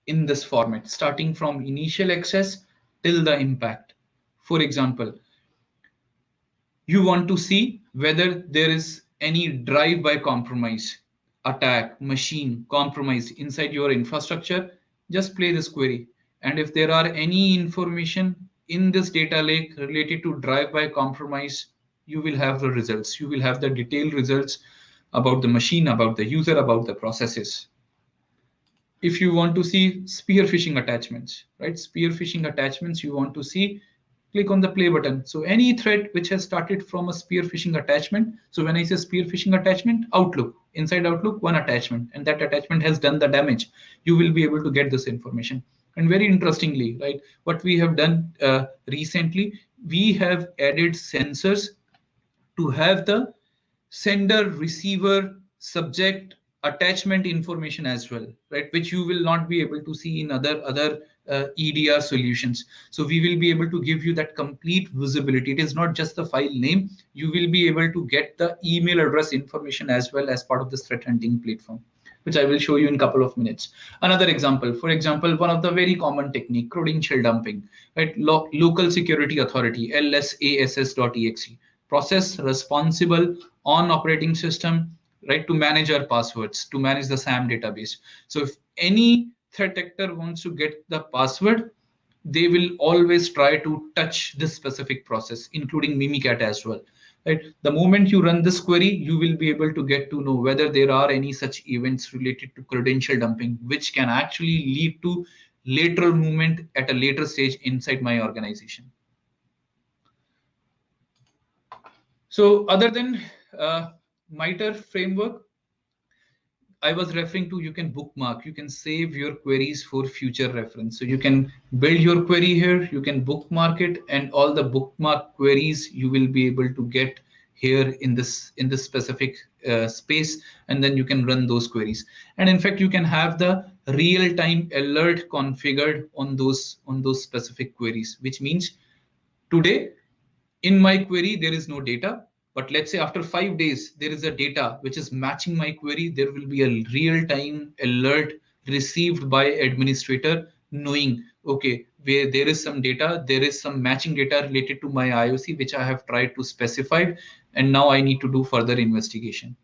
in this format, starting from initial access till the impact. For example, you want to see whether there is any drive-by compromise, attack, machine compromise inside your infrastructure, just play this query. And if there are any information in this data lake related to drive-by compromise, you will have the results. You will have the detailed results about the machine, about the user, about the processes. If you want to see spear phishing attachments, right? Spear phishing attachments you want to see, click on the play button. So any thread which has started from a spear phishing attachment. So when I say spear phishing attachment, Outlook, inside Outlook, one attachment, and that attachment has done the damage. You will be able to get this information. And very interestingly, right, what we have done recently, we have added sensors to have the sender, receiver, subject, attachment information as well, right? Which you will not be able to see in other EDR solutions. So we will be able to give you that complete visibility. It is not just the file name. You will be able to get the email address information as well as part of this threat hunting platform, which I will show you in a couple of minutes. Another example, for example, one of the very common technique, credential dumping, right? Local Security Authority, LSASS.exe, process responsible on operating system, right, to manage our passwords, to manage the SAM database. So if any threat actor wants to get the password, they will always try to touch this specific process, including Mimikat as well. Right? The moment you run this query, you will be able to get to know whether there are any such events related to credential dumping, which can actually lead to lateral movement at a later stage inside my organization. So other than MITRE framework, I was referring to, you can bookmark, you can save your queries for future reference. So you can build your query here, you can bookmark it, and all the bookmark queries you will be able to get here in this specific space, and then you can run those queries. And in fact, you can have the real-time alert configured on those specific queries, which means today in my query there is no data, but let's say after 5 days there is a data which is matching my query, there will be a real-time alert received by administrator, knowing, okay, where there is some data, there is some matching data related to my IOC which I have tried to specify, and now I need to do further investigation.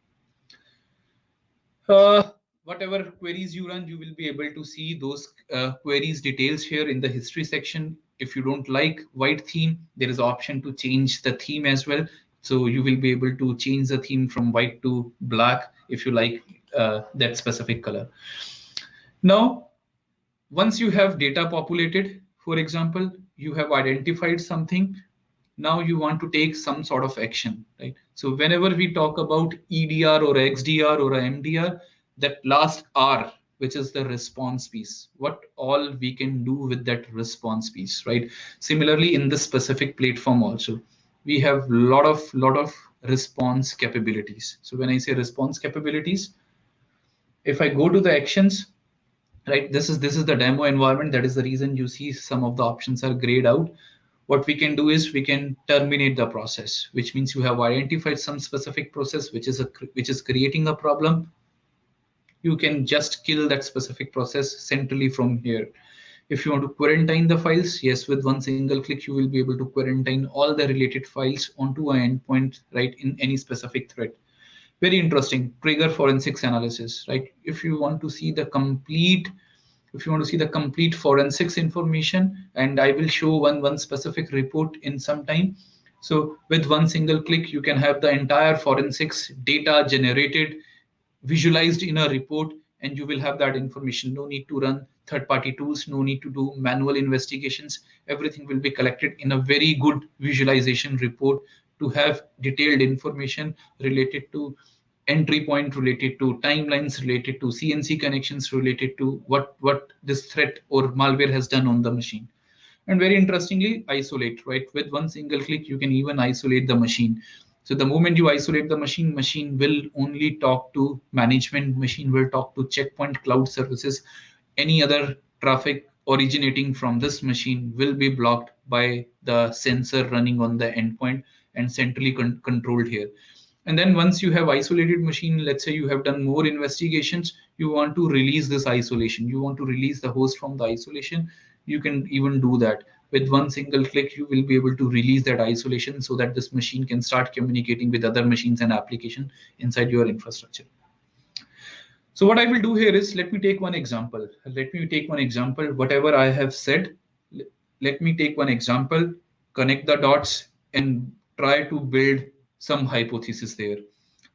Whatever queries you run, you will be able to see those queries details here in the history section. If you don't like white theme, there is an option to change the theme as well. So you will be able to change the theme from white to black if you like that specific color. Now, once you have data populated, for example, you have identified something, now you want to take some sort of action, right? So whenever we talk about EDR or XDR or MDR, that last R, which is the response piece, what all we can do with that response piece, right? Similarly, in this specific platform also, we have lot of response capabilities. So when I say response capabilities, if I go to the actions, right, this is the demo environment. That is the reason you see some of the options are grayed out. What we can do is we can terminate the process, which means you have identified some specific process which is creating a problem. You can just kill that specific process centrally from here. If you want to quarantine the files, yes, with one single click you will be able to quarantine all the related files onto an endpoint, right, in any specific thread. Very interesting. Trigger forensics analysis, right? If you want to see the complete forensics information, and I will show one specific report in some time. So with one single click, you can have the entire forensics data generated, visualized in a report, and you will have that information. No need to run third-party tools, no need to do manual investigations. Everything will be collected in a very good visualization report to have detailed information related to entry point, related to timelines, related to CNC connections, related to what this threat or malware has done on the machine. And very interestingly, isolate, right? With one single click, you can even isolate the machine. So the moment you isolate the machine will only talk to management, machine will talk to checkpoint cloud services. Any other traffic originating from this machine will be blocked by the sensor running on the endpoint and centrally controlled here. And then once you have isolated machine, let's say you have done more investigations, you want to release this isolation, you want to release the host from the isolation, you can even do that. With one single click, you will be able to release that isolation so that this machine can start communicating with other machines and application inside your infrastructure. So what I will do here is, let me take one example. Whatever I have said, let me take one example, connect the dots and try to build some hypothesis there.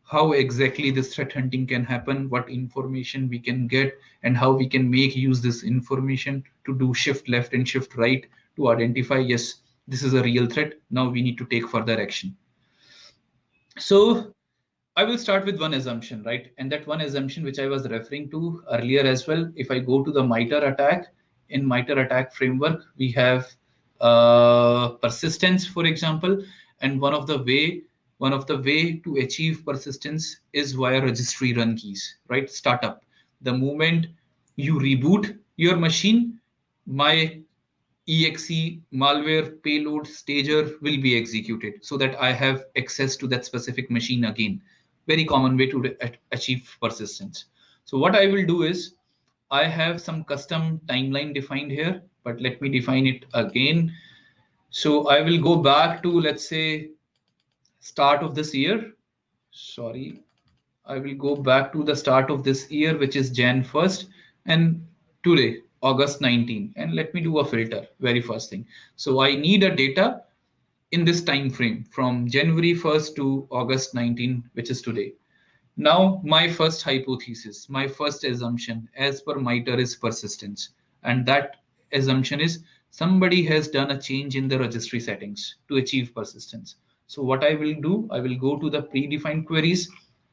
How exactly this threat hunting can happen, what information we can get, and how we can make use this information to do shift left and shift right to identify, yes, this is a real threat. Now we need to take further action. So I will start with one assumption, right? And that one assumption which I was referring to earlier as well, if I go to the MITRE attack, in MITRE attack framework, we have persistence, for example, and one of the way to achieve persistence is via registry run keys, right? Startup. The moment you reboot your machine, my exe malware payload stager will be executed so that I have access to that specific machine again. Very common way to achieve persistence. So what I will do is, I have some custom timeline defined here, but let me define it again. So I will go back to, let's say, start of this year. Sorry, I will go back to the start of this year, which is Jan 1st, and today, August 19. And let me do a filter, very first thing. So I need a data in this time frame from January 1st to August 19, which is today. Now, my first hypothesis, my first assumption as per MITRE is persistence. And that assumption is somebody has done a change in the registry settings to achieve persistence. So what I will do, I will go to the predefined queries.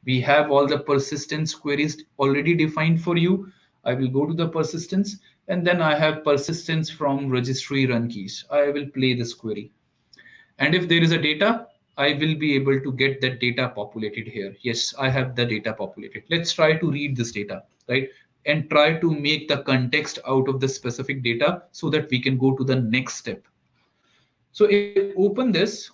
We have all the persistence queries already defined for you. I will go to the persistence, and then I have persistence from registry run keys. I will play this query. And if there is a data, I will be able to get that data populated here. Yes, I have the data populated. Let's try to read this data, right? And try to make the context out of the specific data so that we can go to the next step. So if I open this,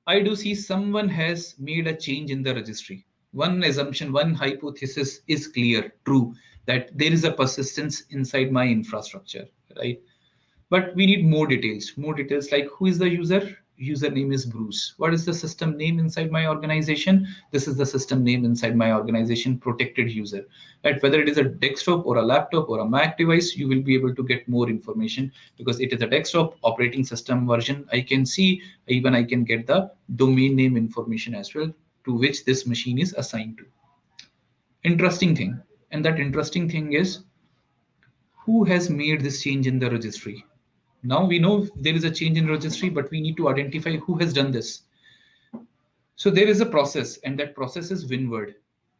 I do see someone has made a change in the registry. One assumption, one hypothesis is clear, true, that there is a persistence inside my infrastructure, right? But we need more details like who is the user? Username is Bruce. What is the system name inside my organization? This is the system name inside my organization, protected user. Right? Whether it is a desktop or a laptop or a Mac device, you will be able to get more information because it is a desktop operating system version. I can see, even I can get the domain name information as well, to which this machine is assigned to. Interesting thing. And that interesting thing is, who has made this change in the registry? Now we know there is a change in registry, but we need to identify who has done this. So there is a process, and that process is Winward.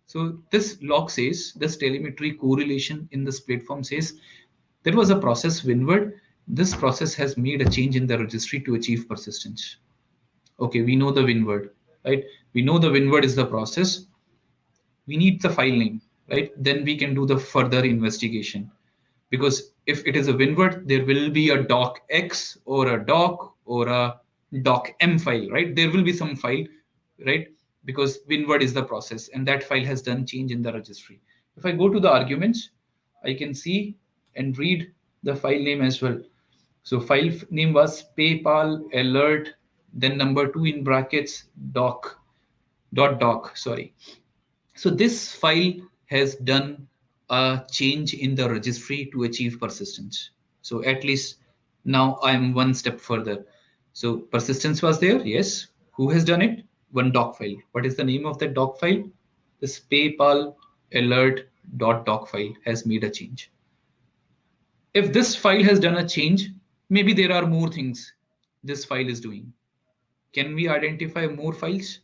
So this log says, this telemetry correlation in this platform says, there was a process Winward. This process has made a change in the registry to achieve persistence. Okay, we know the Winward, right? We know the Winward is the process. We need the file name, right? Then we can do the further investigation. Because if it is a Winward, there will be a docx or a doc or a docm file, right? There will be some file, right? Because Winward is the process and that file has done change in the registry. If I go to the arguments, I can see and read the file name as well. So file name was PayPal alert, then number 2 in brackets doc, sorry. So this file has done a change in the registry to achieve persistence. So at least now I am one step further. So persistence was there, yes. Who has done it? One doc file. What is the name of that doc file? This PayPal alert.doc file has made a change. If this file has done a change, maybe there are more things this file is doing. Can we identify more files?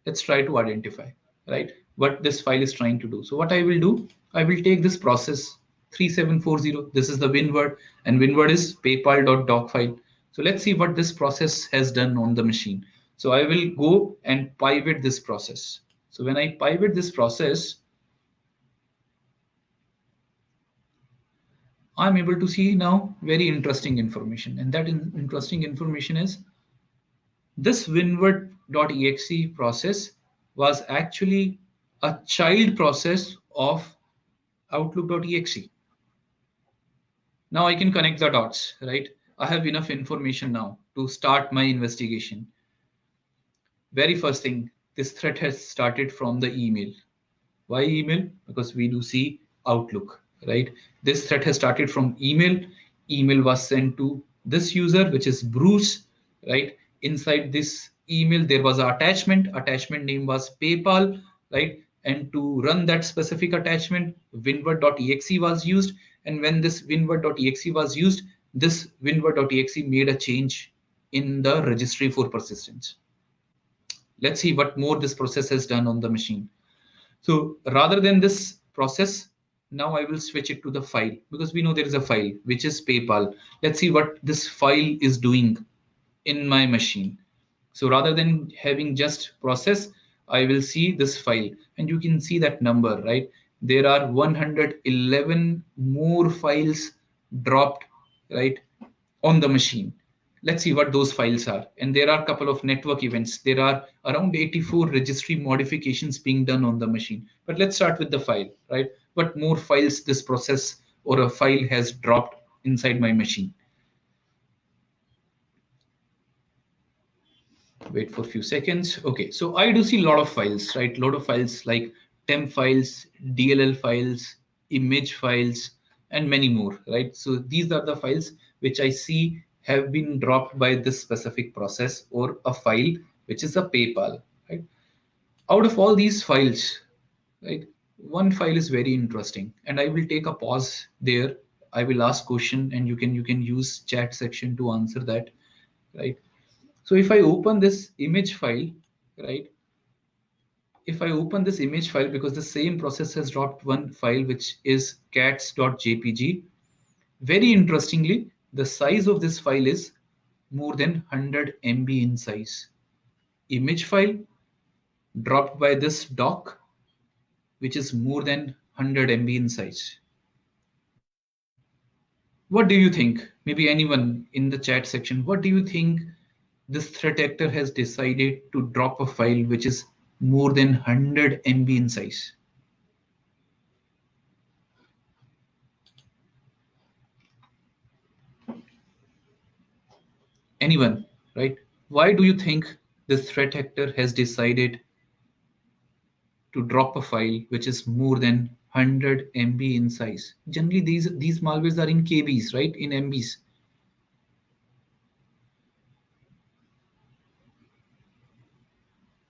Let's try to identify, right, what this file is trying to do. So what I will do, I will take this process 3740. This is the winword, and winword is paypal.doc file. So let's see what this process has done on the machine. So I will go and pivot this process. So when I pivot this process, I'm able to see now very interesting information. And that interesting information is this winword.exe process was actually a child process of outlook.exe. Now I can connect the dots, right? I have enough information now to start my investigation. Very first thing, this thread has started from the email. Why email? Because we do see Outlook, right? This thread has started from email. Email was sent to this user, which is Bruce, right? Inside this email, there was an attachment. Attachment name was PayPal, right? And to run that specific attachment, winword.exe was used. And when this winword.exe was used, this winword.exe made a change in the registry for persistence. Let's see what more this process has done on the machine. So rather than this process, now I will switch it to the file, because we know there is a file which is PayPal. Let's see what this file is doing in my machine. So rather than having just process, I will see this file, and you can see that number, right? There are 111 more files dropped, right, on the machine. Let's see what those files are. And there are a couple of network events. There are around 84 registry modifications being done on the machine. But let's start with the file, right? What more files this process or a file has dropped inside my machine. Wait for a few seconds. Okay, so I do see a lot of files, right? A lot of files like temp files, DLL files, image files, and many more, right? So these are the files which I see have been dropped by this specific process or a file, which is a PayPal, right? Out of all these files, right, one file is very interesting, and I will take a pause there. I will ask question, and you can use chat section to answer that, right? So if I open this image file, right, if I open this image file, because the same process has dropped one file, which is cats.jpg, very interestingly, the size of this file is more than 100 MB in size. Image file dropped by this doc, which is more than 100 MB in size. What do you think? Maybe anyone in the chat section, what do you think this threat actor has decided to drop a file which is more than 100 MB in size? Anyone, right? Why do you think this threat actor has decided to drop a file which is more than 100 MB in size? Generally, these malwares are in KBs, right? In MBs.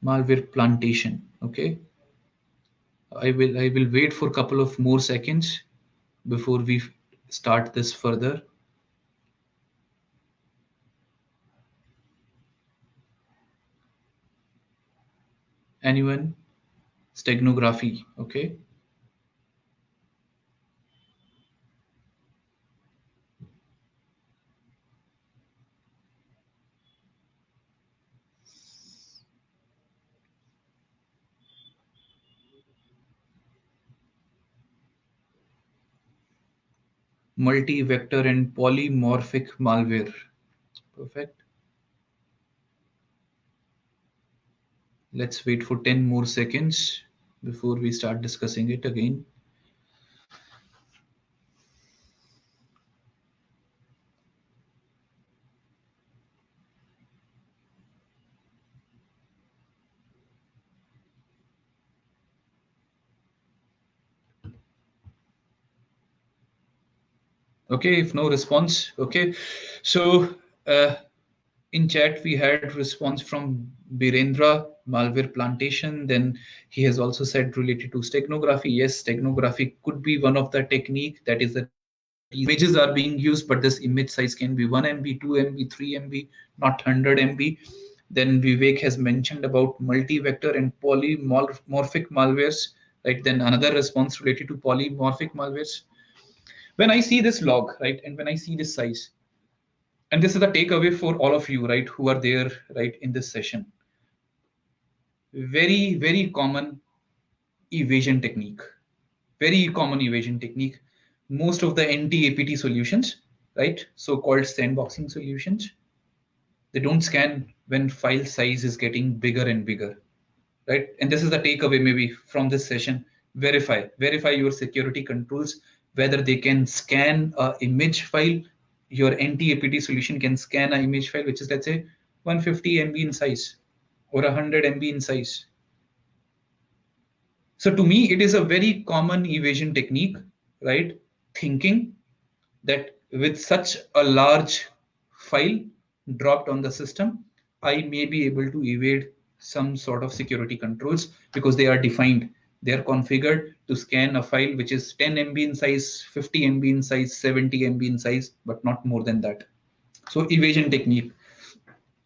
Malware plantation. Okay. I will wait for a couple of more seconds before we start this further. Anyone? Steganography. Okay. Multi-vector and polymorphic malware. Perfect. Let's wait for 10 more seconds before we start discussing it again. Okay, if no response, okay. So in chat we had response from Birendra, malware plantation. Then he has also said related to steganography. Yes, steganography could be one of the technique. That is the reason images are being used, but this image size can be 1 MB, 2 MB, 3 MB, not 100 MB. Then Vivek has mentioned about multi-vector and polymorphic malwares, right? Then another response related to polymorphic malwares. When I see this log, right, and when I see this size, and this is the takeaway for all of you, right, who are there, right, in this session. Very, very common evasion technique. Very common evasion technique. Most of the anti-APT solutions, right, so-called sandboxing solutions, they don't scan when file size is getting bigger and bigger, right? And this is the takeaway maybe from this session. Verify your security controls, whether they can scan a image file. Your anti-APT solution can scan an image file, which is, let's say, 150 MB in size or 100 MB in size. So to me, it is a very common evasion technique, right? Thinking that with such a large file dropped on the system, I may be able to evade some sort of security controls because they are defined. They are configured to scan a file which is 10 MB in size, 50 MB in size, 70 MB in size, but not more than that. So evasion technique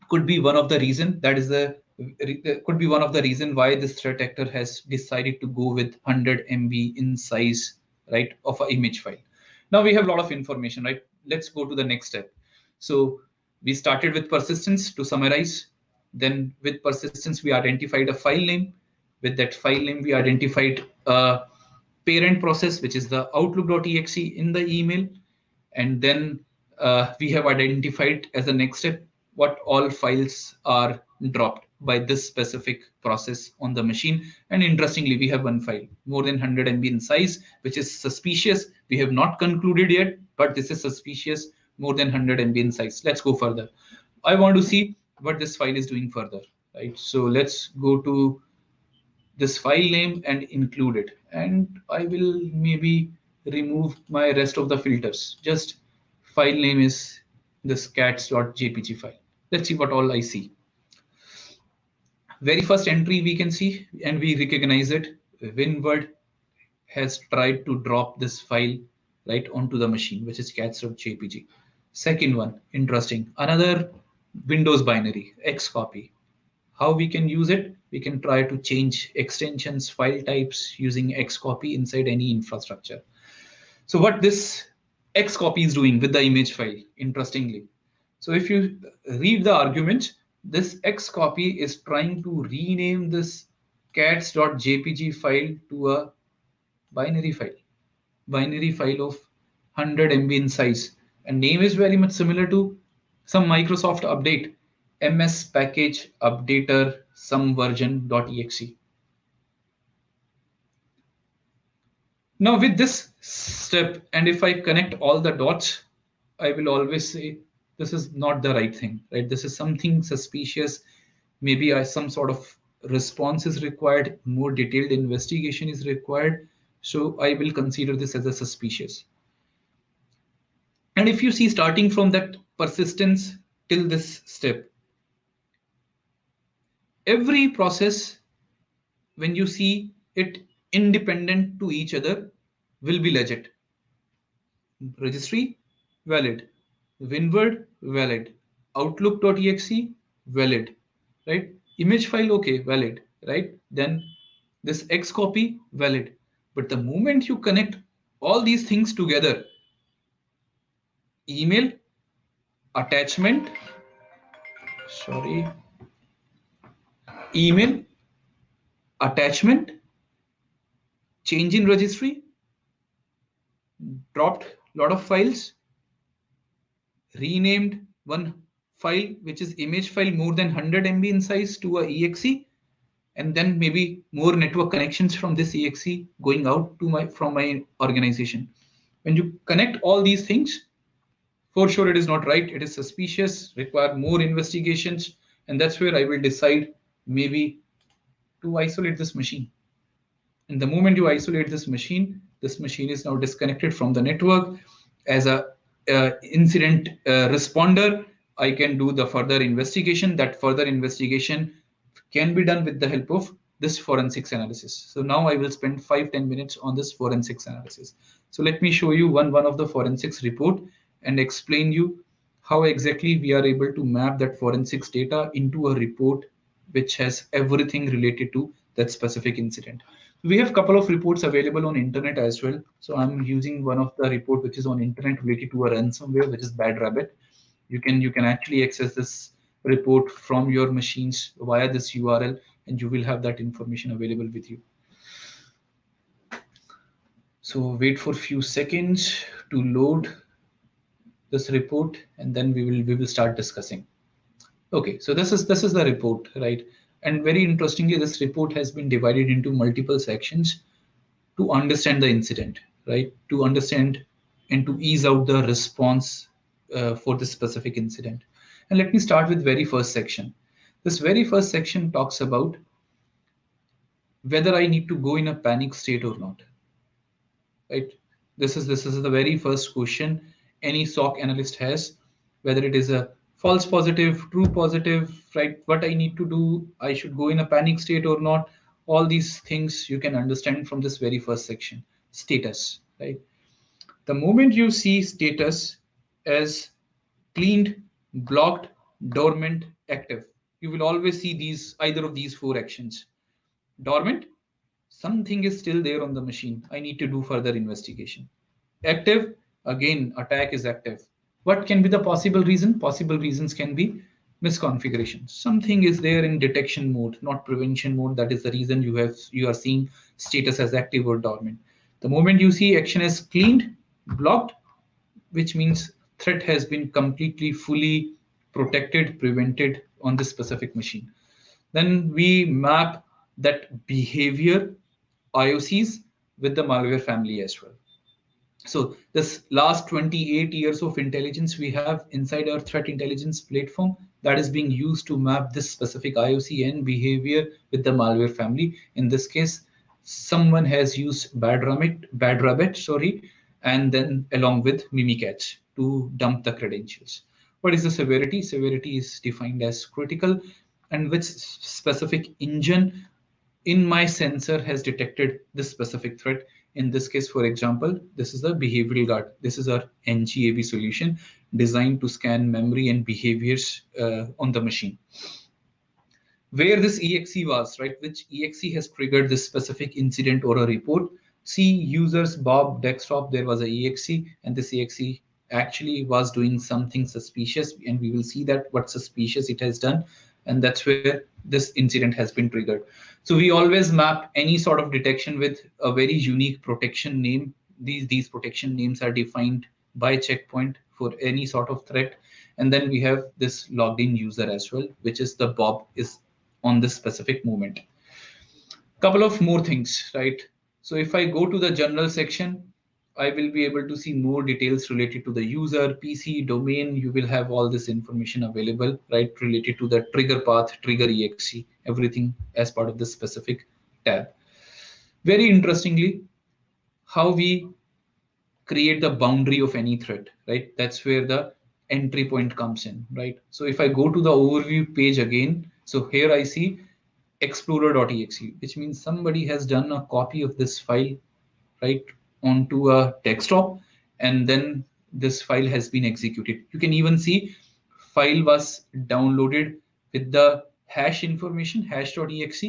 could be one of the reason, that is the could be one of the reason why this threat actor has decided to go with 100 MB in size, right, of an image file. Now we have a lot of information, right? Let's go to the next step. So we started with persistence to summarize. Then with persistence, we identified a file name. With that file name, we identified a parent process, which is the outlook.exe in the email. And then we have identified as the next step what all files are dropped by this specific process on the machine. And interestingly, we have one file more than 100 MB in size, which is suspicious. We have not concluded yet, but this is suspicious, more than 100 MB in size. Let's go further. I want to see what this file is doing further, right? So let's go to this file name and include it. And I will maybe remove my rest of the filters. Just file name is this cats.jpg file. Let's see what all I see. Very first entry we can see, and we recognize it. Winward has tried to drop this file right onto the machine, which is cats.jpg. Second one, interesting. Another Windows binary, xcopy. How we can use it? We can try to change extensions, file types using xcopy inside any infrastructure. So what this xcopy is doing with the image file, interestingly. So if you read the arguments, this xcopy is trying to rename this cats.jpg file to a binary file of 100 MB in size. And name is very much similar to some Microsoft update, ms package updater some version.exe. Now with this step, and if I connect all the dots, I will always say this is not the right thing, right? This is something suspicious. Maybe some sort of response is required, more detailed investigation is required. So I will consider this as a suspicious. And if you see, starting from that persistence till this step, every process, when you see it independent to each other, will be legit. Registry, valid. Winward, valid. Outlook.exe, valid. Right? Image file, okay, valid. Right? Then this xcopy, valid. But the moment you connect all these things together, email, attachment, email, attachment, change in registry, dropped a lot of files, renamed one file which is image file more than 100 MB in size to a exe, and then maybe more network connections from this exe going out to from my organization. When you connect all these things, for sure it is not right, it is suspicious, require more investigations, and that's where I will decide maybe to isolate this machine. And the moment you isolate this machine is now disconnected from the network. As a incident responder, I can do the further investigation. That further investigation can be done with the help of this forensics analysis. So now I will spend 5-10 minutes on this forensics analysis. So let me show you one of the forensics report and explain you how exactly we are able to map that forensics data into a report which has everything related to that specific incident. We have a couple of reports available on internet as well. So I'm using one of the report which is on internet related to a ransomware, which is Bad Rabbit. You can actually access this report from your machines via this URL, and you will have that information available with you. So wait for a few seconds to load this report, and then we will start discussing. Okay, so this is the report, right? And very interestingly, this report has been divided into multiple sections to understand the incident, right? To understand and to ease out the response for this specific incident. And let me start with very first section. This very first section talks about whether I need to go in a panic state or not, right? This is the very first question any SOC analyst has, whether it is a false positive, true positive, right? What I need to do, I should go in a panic state or not. All these things you can understand from this very first section, status, right? The moment you see status as cleaned, blocked, dormant, active, you will always see these either of these four actions. Dormant, something is still there on the machine. I need to do further investigation. Active, again, attack is active. What can be the possible reason? Possible reasons can be misconfiguration. Something is there in detection mode, not prevention mode. That is the reason you are seeing status as active or dormant. The moment you see action as cleaned, blocked, which means threat has been completely, fully protected, prevented on this specific machine. Then we map that behavior IOCs with the malware family as well. So this last 28 years of intelligence we have inside our threat intelligence platform that is being used to map this specific IOC and behavior with the malware family. In this case, someone has used bad rabbit, sorry, and then along with Mimikatz to dump the credentials. What is the severity? Severity is defined as critical, and which specific engine in my sensor has detected this specific threat. In this case, for example, this is the behavioral guard. This is our NGAV solution designed to scan memory and behaviors on the machine. Where this exe was, right? Which exe has triggered this specific incident or a report. See users Bob desktop, there was a exe, and this exe actually was doing something suspicious, and we will see that what suspicious it has done, and that's where this incident has been triggered. So we always map any sort of detection with a very unique protection name. These protection names are defined by checkpoint for any sort of threat. And then we have this logged in user as well, which is the Bob is on this specific moment. Couple of more things, right? So if I go to the general section, I will be able to see more details related to the user, PC, domain. You will have all this information available, right? Related to the trigger path, trigger exe, everything as part of this specific tab. Very interestingly, how we create the boundary of any threat, right? That's where the entry point comes in, right? So if I go to the overview page again, so here I see explorer.exe, which means somebody has done a copy of this file, right, onto a desktop, and then this file has been executed. You can even see file was downloaded with the hash information, hash.exe.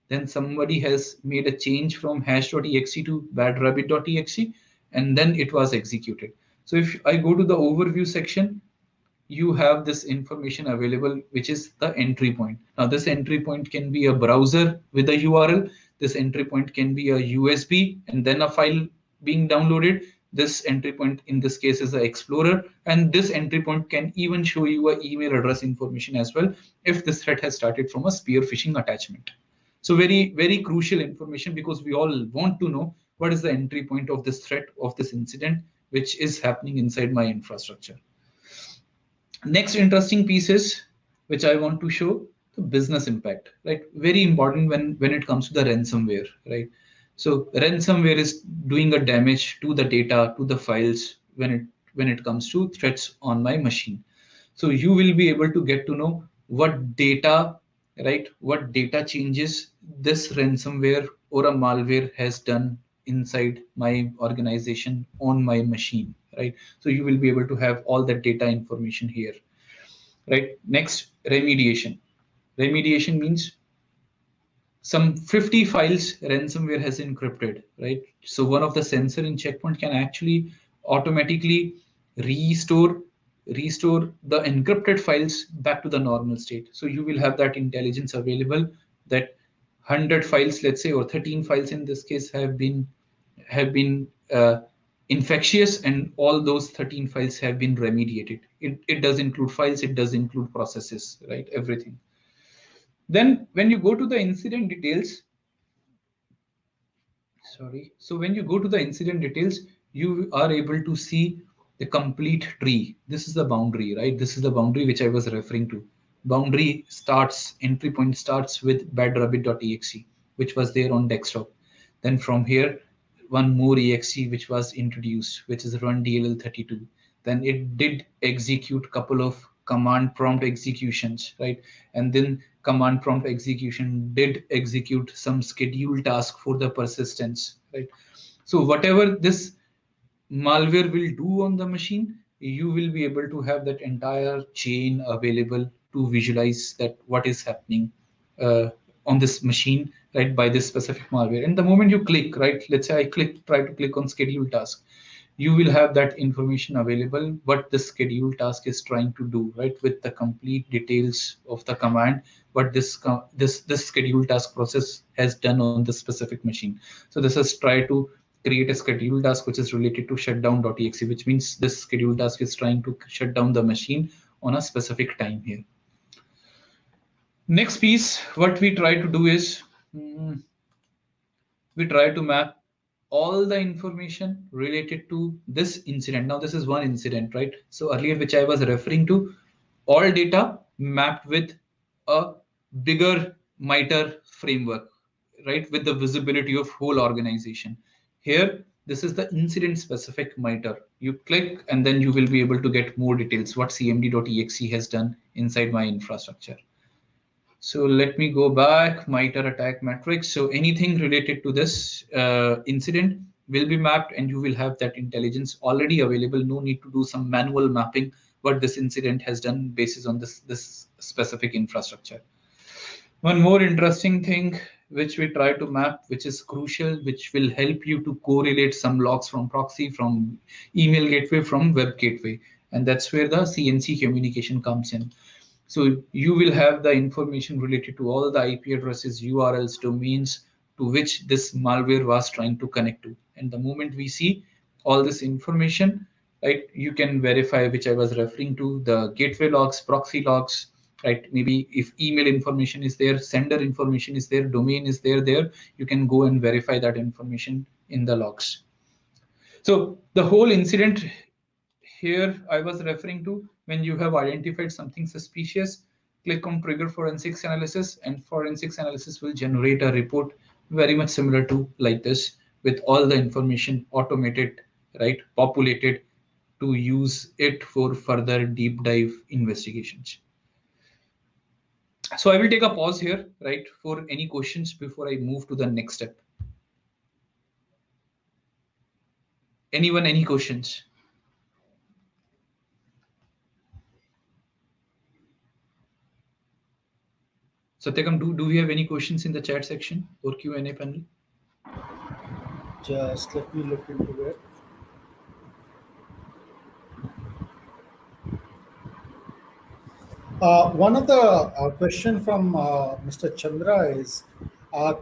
Then somebody has made a change from hash.exe to badrabbit.exe, and then it was executed. So if I go to the overview section, you have this information available, which is the entry point. Now, this entry point can be a browser with a URL. This entry point can be a USB and then a file being downloaded. This entry point in this case is the Explorer. And this entry point can even show you an email address information as well if this threat has started from a spear phishing attachment. So very, very crucial information, because we all want to know what is the entry point of this threat, of this incident, which is happening inside my infrastructure. Next interesting piece is, which I want to show, the business impact, right? Very important when it comes to the ransomware, right? So ransomware is doing a damage to the data, to the files when it comes to threats on my machine. So you will be able to get to know what data right? What data changes this ransomware or a malware has done inside my organization on my machine, right? So you will be able to have all that data information here, right? Next, remediation. Remediation means some 50 files ransomware has encrypted, right? So one of the sensor in checkpoint can actually automatically restore restore the encrypted files back to the normal state. So you will have that intelligence available that 100 files, let's say, or 13 files in this case have been infectious, and all those 13 files have been remediated. It does include files, it does include processes, right? Everything. Then when you go to the incident details, sorry. So when you go to the incident details, you are able to see the complete tree. This is the boundary, right? This is the boundary which I was referring to. Boundary starts, entry point starts with badrabbit.exe, which was there on desktop. Then from here, one more exe which was introduced, which is run DLL32. Then it did execute couple of command prompt executions, right? And then command prompt execution did execute some scheduled task for the persistence, right? So whatever this malware will do on the machine, you will be able to have that entire chain available to visualize that what is happening uh, on this machine, right, by this specific malware. And the moment you click, right, let's say I try to click on schedule task, you will have that information available, what the schedule task is trying to do, right, with the complete details of the command, what this schedule task process has done on this specific machine. So this is try to create a schedule task which is related to shutdown.exe, which means this schedule task is trying to shut down the machine on a specific time here. Next piece, what we try to do is we try to map all the information related to this incident. Now, this is one incident, right? So earlier, which I was referring to, all data mapped with a bigger MITRE framework, right? With the visibility of whole organization. Here, this is the incident specific MITRE. You click and then you will be able to get more details, what cmd.exe has done inside my infrastructure. So let me go back, MITRE attack matrix. So anything related to this incident will be mapped, and you will have that intelligence already available. No need to do some manual mapping what this incident has done basis on this specific infrastructure. One more interesting thing which we try to map, which is crucial, which will help you to correlate some logs from proxy, from email gateway, from web gateway. And that's where the CNC communication comes in. So you will have the information related to all the IP addresses, URLs, domains to which this malware was trying to connect to. And the moment we see all this information, right, you can verify, which I was referring to, the gateway logs, proxy logs, right? Maybe if email information is there, sender information is there, domain is there, you can go and verify that information in the logs. So the whole incident here I was referring to, when you have identified something suspicious, click on trigger forensics analysis, and forensics analysis will generate a report very much similar to like this, with all the information automated, right, populated to use it for further deep dive investigations. So I will take a pause here, right, for any questions before I move to the next step. Anyone, any questions? Satyakam, do we have any questions in the chat section or Q&A panel? Just let me look into it. One of the question from Mr. Chandra is,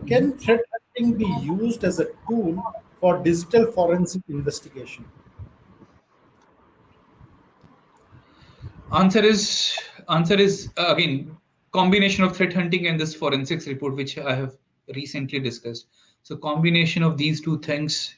can threat hunting be used as a tool for digital forensic investigation? Answer is again combination of threat hunting and this forensics report, which I have recently discussed. So combination of these two things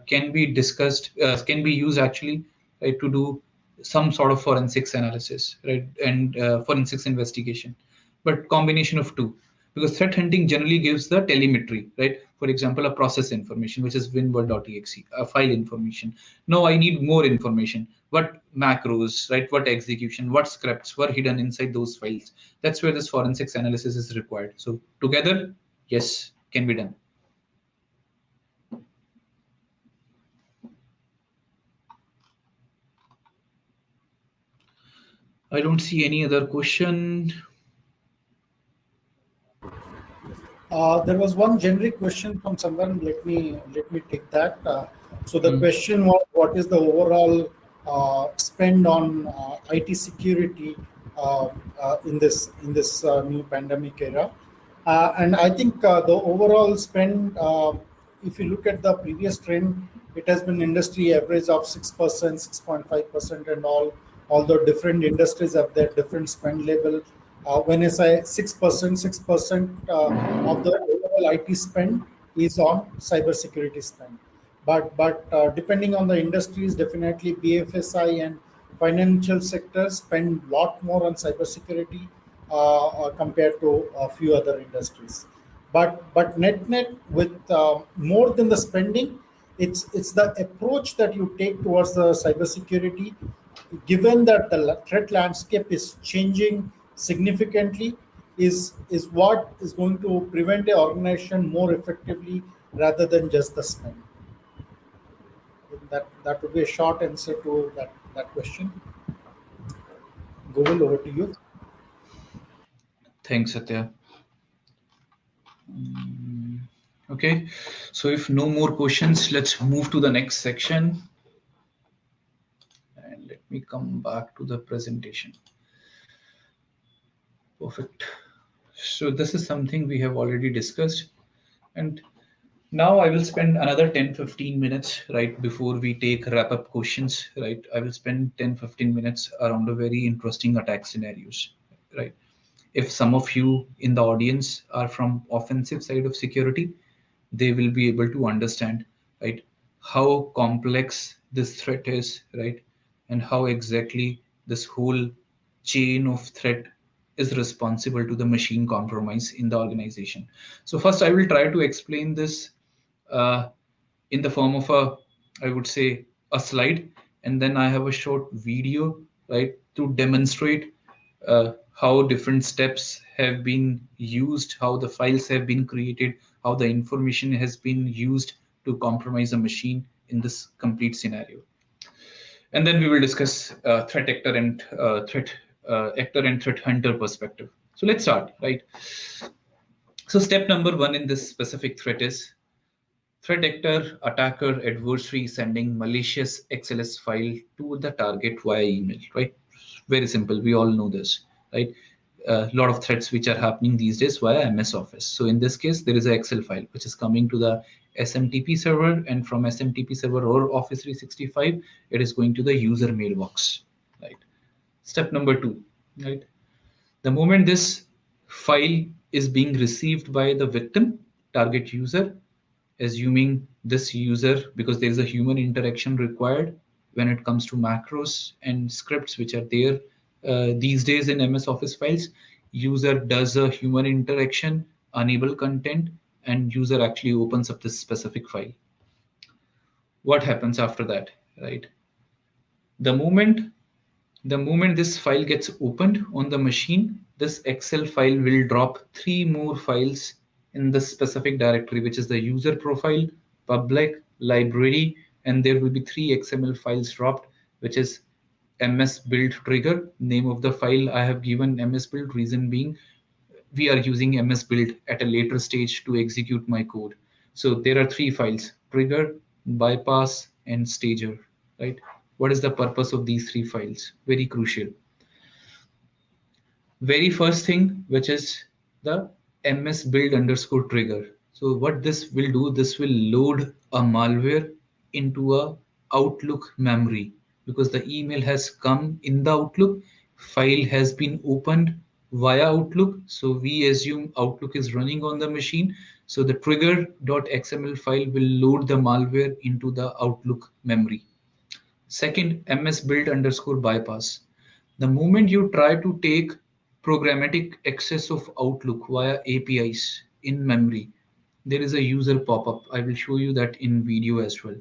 can be discussed, can be used actually, right, to do some sort of forensics analysis, right, and forensics investigation. But combination of two, because threat hunting generally gives the telemetry, right? For example, a process information, which is winword.exe, a file information. Now I need more information. what macros, right? What execution, what scripts were hidden inside those files. That's where this forensics analysis is required. So together, yes, can be done. I don't see any other question. There was one generic question from someone. Let me take that. So the Hmm. question was, what is the overall spend on IT security in this new pandemic era? And I think the overall spend, if you look at the previous trend, it has been industry average of 6%, 6.5%, and all. Although different industries have their different spend level. When I say 6%, 6% of the overall IT spend is on cybersecurity spend. But depending on the industries, definitely BFSI and financial sectors spend a lot more on cybersecurity compared to a few other industries. But net with more than the spending, it's the approach that you take towards the cybersecurity. Given that the threat landscape is changing significantly, is what is going to prevent an organization more effectively rather than just the spend. That would be a short answer to that question. Govil, over to you. Thanks, Satya. Okay, so if no more questions, let's move to the next section. And let me come back to the presentation. Perfect. So this is something we have already discussed. And now I will spend another 10-15 minutes, right, before we take wrap-up questions, right? I will spend 10-15 minutes around a very interesting attack scenarios, right? If some of you in the audience are from offensive side of security, they will be able to understand, right, how complex this threat is, right, and how exactly this whole chain of threat is responsible to the machine compromise in the organization. So first, I will try to explain this uh, in the form of a, I would say, a slide, and then I have a short video, right, to demonstrate how different steps have been used, how the files have been created, how the information has been used to compromise a machine in this complete scenario. And then we will discuss threat actor and threat hunter perspective. So let's start, right? So step number one in this specific threat is threat actor, attacker, adversary sending malicious XLS file to the target via email, right? Very simple. We all know this, right? A lot of threats which are happening these days via MS Office. So in this case, there is an Excel file which is coming to the SMTP server, and from SMTP server or Office 365, it is going to the user mailbox, right? Step number two, right? The moment this file is being received by the victim, target user, assuming this user, because there is a human interaction required when it comes to macros and scripts which are there these days in MS Office files, user does a human interaction, enable content, and user actually opens up this specific file. What happens after that, right? The moment the moment this file gets opened on the machine, this Excel file will drop three more files in the specific directory, which is the user profile, public, library, and there will be three XML files dropped, which is ms build trigger. Name of the file I have given ms build, reason being we are using ms build at a later stage to execute my code. So there are three files: trigger, bypass, and stager, right? What is the purpose of these three files? Very crucial. Very first thing, which is the ms build underscore trigger. So what this will do, this will load a malware into a Outlook memory, because the email has come in the Outlook, file has been opened via Outlook. So we assume Outlook is running on the machine. So the trigger.xml file will load the malware into the Outlook memory. Second, ms build underscore bypass. The moment you try to take programmatic access of Outlook via APIs in memory, there is a user pop-up. I will show you that in video as well.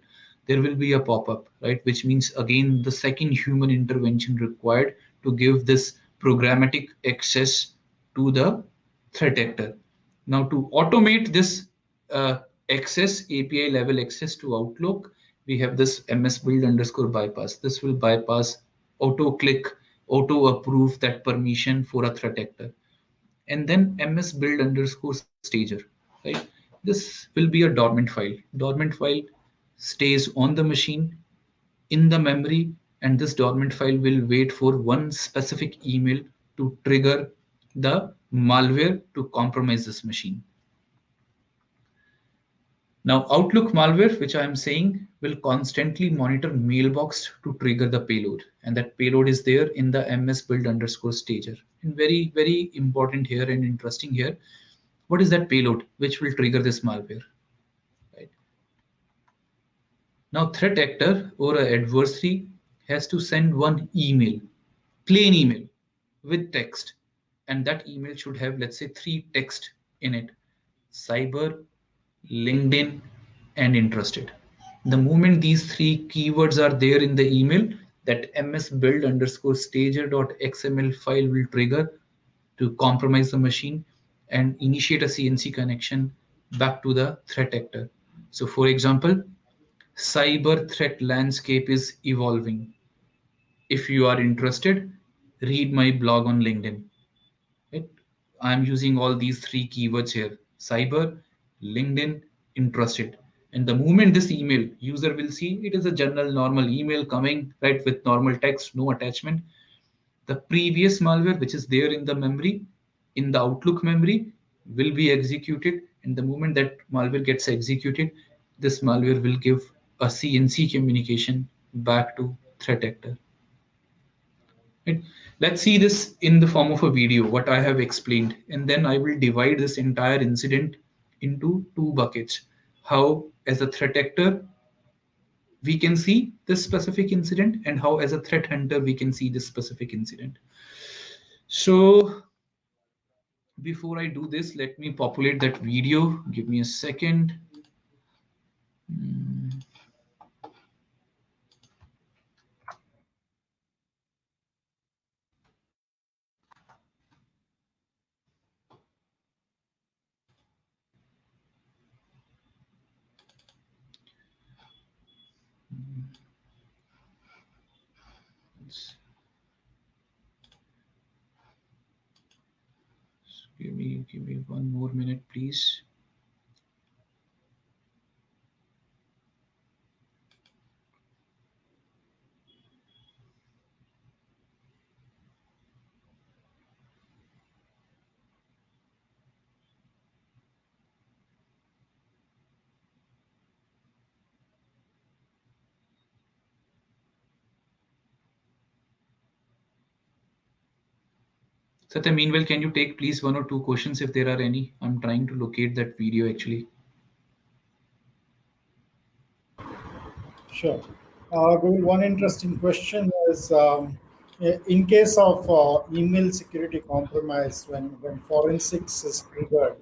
there will be a pop-up, right? Which means again the second human intervention required to give this programmatic access to the threat actor. Now to automate this access, API level access to Outlook, we have this MS build underscore bypass. This will bypass auto click, auto approve that permission for a threat actor. And then ms build underscore stager, right? This will be a dormant file. Dormant file stays on the machine in the memory, and this dormant file will wait for one specific email to trigger the malware to compromise this machine. Now, Outlook malware, which I am saying, will constantly monitor mailbox to trigger the payload. And that payload is there in the ms build underscore stager. And very, very important here and interesting here. What is that payload which will trigger this malware? Right. Now, threat actor or an adversary has to send one email, plain email with text. And that email should have, let's say, 3 text in it: cyber, LinkedIn, and interested. The moment these 3 keywords are there in the email, that ms build underscore stager.xml file will trigger to compromise the machine and initiate a CNC connection back to the threat actor. So, for example, cyber threat landscape is evolving. If you are interested, read my blog on LinkedIn. Right? I'm using all these 3 keywords here: cyber, LinkedIn, interested. And the moment this email user will see, it is a general normal email coming, right, with normal text, no attachment. The previous malware which is there in the memory, in the Outlook memory, will be executed. And the moment that malware gets executed, this malware will give a CNC communication back to threat actor. Right? Let's see this in the form of a video, what I have explained, and then I will divide this entire incident into 2 buckets. How, as a threat actor, we can see this specific incident, and how, as a threat hunter, we can see this specific incident. So, before I do this, let me populate that video. Give me a second. Give me 1 more minute, please. Satya, meanwhile, can you take please 1 or 2 questions if there are any? I'm trying to locate that video actually. Sure. Govil, one interesting question is, in case of email security compromise, when forensics is triggered,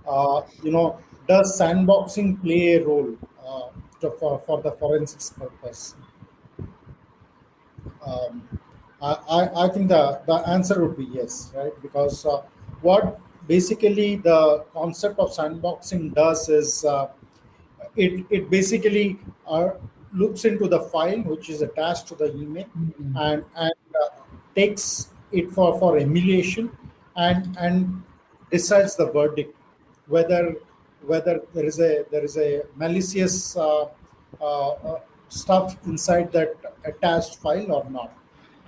does sandboxing play a role for the forensics purpose? Um, I think the answer would be yes, right? Because what basically the concept of sandboxing does is it basically looks into the file which is attached to the email and takes it for emulation and decides the verdict whether there is a malicious stuff inside that attached file or not,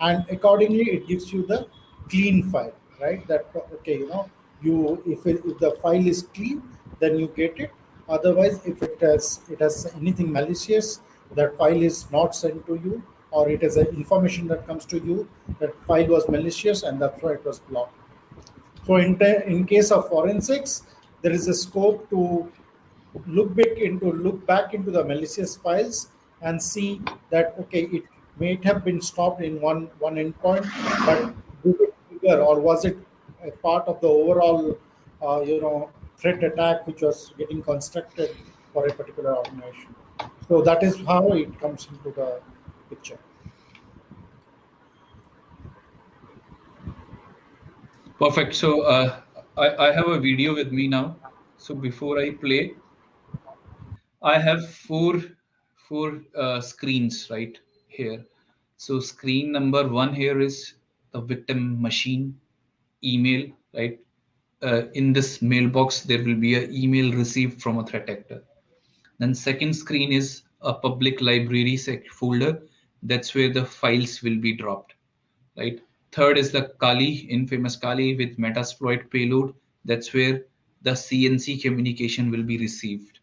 and accordingly it gives you the clean file, right? That okay, if the file is clean, then you get it. Otherwise, if it has anything malicious, that file is not sent to you, or it is an information that comes to you that file was malicious and that's why it was blocked. So in case of forensics, there is a scope to look back into the malicious files and see that okay, it may have been stopped in one endpoint, but did it trigger or was it a part of the overall threat attack which was getting constructed for a particular organization? So that is how it comes into the picture. Perfect. So I have a video with me now. So before I play, I have four screens right here. So screen number one here is the victim machine email, right? In this mailbox, there will be an email received from a threat actor. Then second screen is a public library folder. That's where the files will be dropped, right? Third is the Kali, infamous Kali with Metasploit payload. That's where the CNC communication will be received.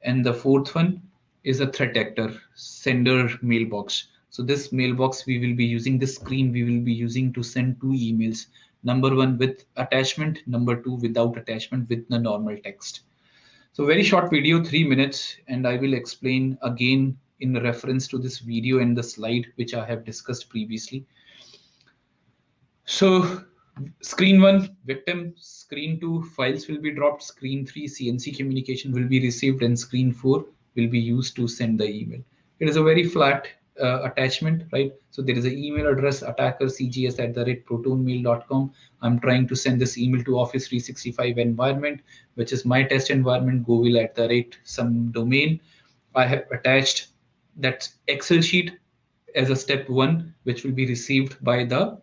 And the fourth one is a threat actor, sender mailbox. So this mailbox we will be using, this screen we will be using to send two emails. Number one with attachment, number two without attachment with the normal text. So very short video, 3 minutes, and I will explain again in reference to this video and the slide which I have discussed previously. So screen one, victim, screen two, files will be dropped, screen three, CNC communication will be received, and screen four will be used to send the email. It is a very flat attachment, right? So there is an email address, attackercgs@protonmail.com. I'm trying to send this email to Office 365 environment, which is my test environment, Govil some domain. I have attached that Excel sheet as a step one, which will be received by the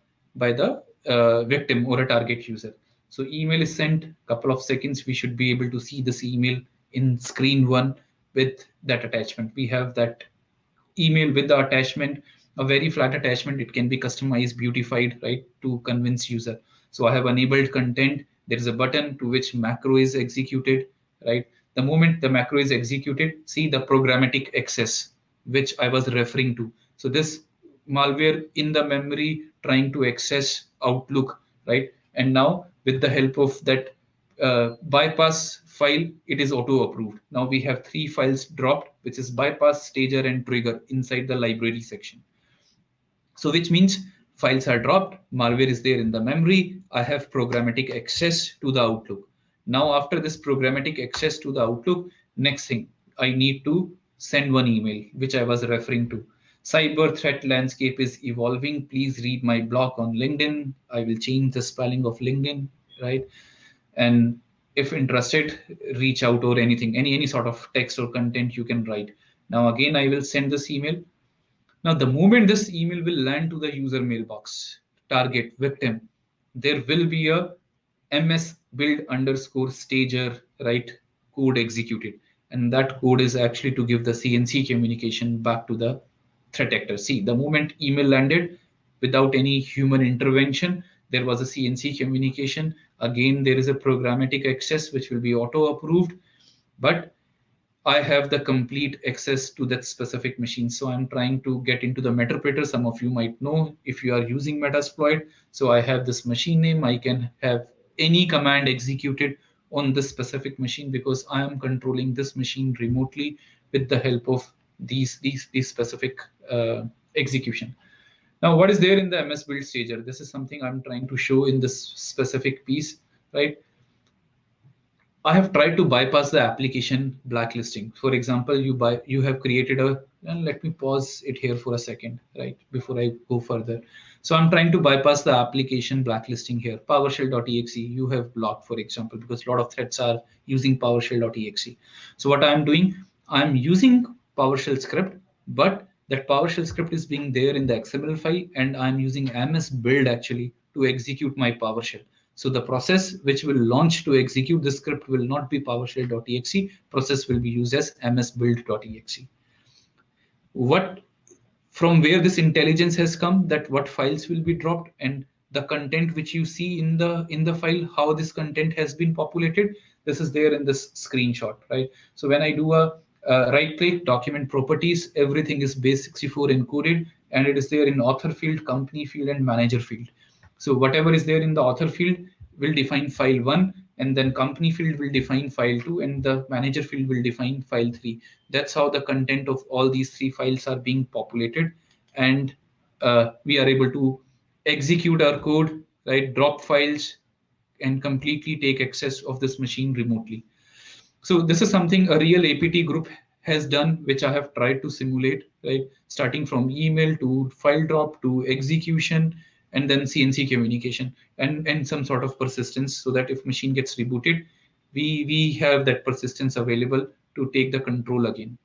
victim or a target user. So email is sent, couple of seconds, we should be able to see this email in screen one with that attachment. We have that email with the attachment, a very flat attachment. It can be customized, beautified, right, to convince user. So I have enabled content. There is a button to which macro is executed, right? The moment the macro is executed, see the programmatic access, which I was referring to. So this malware in the memory trying to access Outlook, right? And now with the help of that bypass file, it is auto approved. Now we have three files dropped, which is bypass, stager, and trigger inside the library section. So which means files are dropped, malware is there in the memory, I have programmatic access to the Outlook. Now after this programmatic access to the Outlook, next thing, I need to send one email, which I was referring to. Cyber threat landscape is evolving. Please read my blog on LinkedIn. I will change the spelling of LinkedIn, right? And if interested, reach out, or anything, any sort of text or content you can write. Now again, I will send this email. Now, the moment this email will land to the user mailbox, target victim, there will be a ms build underscore stager, right, code executed. And that code is actually to give the CNC communication back to the threat actor. See, the moment email landed without any human intervention, there was a CNC communication. Again, there is a programmatic access which will be auto approved, but I have the complete access to that specific machine. So I'm trying to get into the Meterpreter. Some of you might know if you are using Metasploit. So I have this machine name. I can have any command executed on this specific machine because I am controlling this machine remotely with the help of these specific execution. Now, what is there in the MS Build Stager? This is something I'm trying to show in this specific piece, right? I have tried to bypass the application blacklisting. For example, you have created a, and let me pause it here for a second, right, before I go further. So I'm trying to bypass the application blacklisting here. PowerShell.exe you have blocked, for example, because a lot of threats are using PowerShell.exe. So what I'm doing, I'm using PowerShell script, but that PowerShell script is being there in the XML file, and I'm using MS build actually to execute my PowerShell. So the process which will launch to execute the script will not be PowerShell.exe. Process will be used as msbuild.exe. What, from where this intelligence has come, that what files will be dropped and the content which you see in the file, how this content has been populated, this is there in this screenshot, right? So when I do a right click, document properties, everything is base64 encoded, and it is there in author field, company field, and manager field. So whatever is there in the author field will define file 1, and then company field will define file 2, and the manager field will define file 3. That's how the content of all these three files are being populated, and we are able to execute our code, right, drop files, and completely take access of this machine remotely. So this is something a real APT group has done, which I have tried to simulate, right? Starting from email to file drop to execution, and then CNC communication, and some sort of persistence, so that if machine gets rebooted, we have that persistence available to take the control again.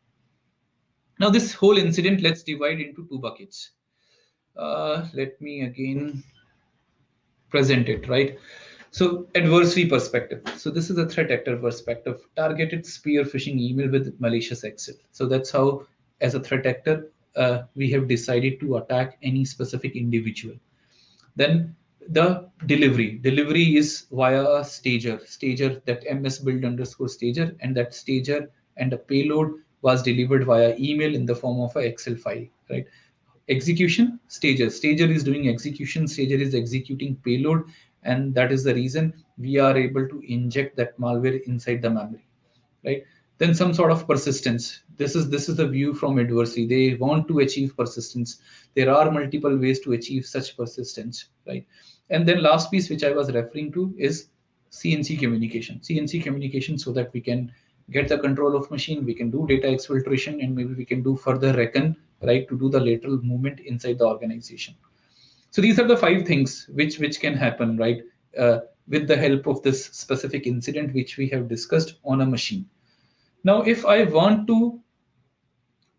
Now, this whole incident, let's divide into two buckets. Let me again present it, right? So, adversary perspective. So this is a threat actor perspective, targeted spear phishing email with malicious Excel. So that's how, as a threat actor, we have decided to attack any specific individual. Then the delivery is via a stager, that ms build underscore stager, and that stager and a payload was delivered via email in the form of an Excel file, right? Execution, stager is doing execution, stager is executing payload, and that is the reason we are able to inject that malware inside the memory, right? Then some sort of persistence. This is the view from adversary. They want to achieve persistence. There are multiple ways to achieve such persistence, right? And then last piece, which I was referring to, is CNC communication. CNC communication, so that we can get the control of machine, we can do data exfiltration, and maybe we can do further reckon, right, to do the lateral movement inside the organization. So these are the five things which can happen, right, with the help of this specific incident which we have discussed on a machine. Now, if I want to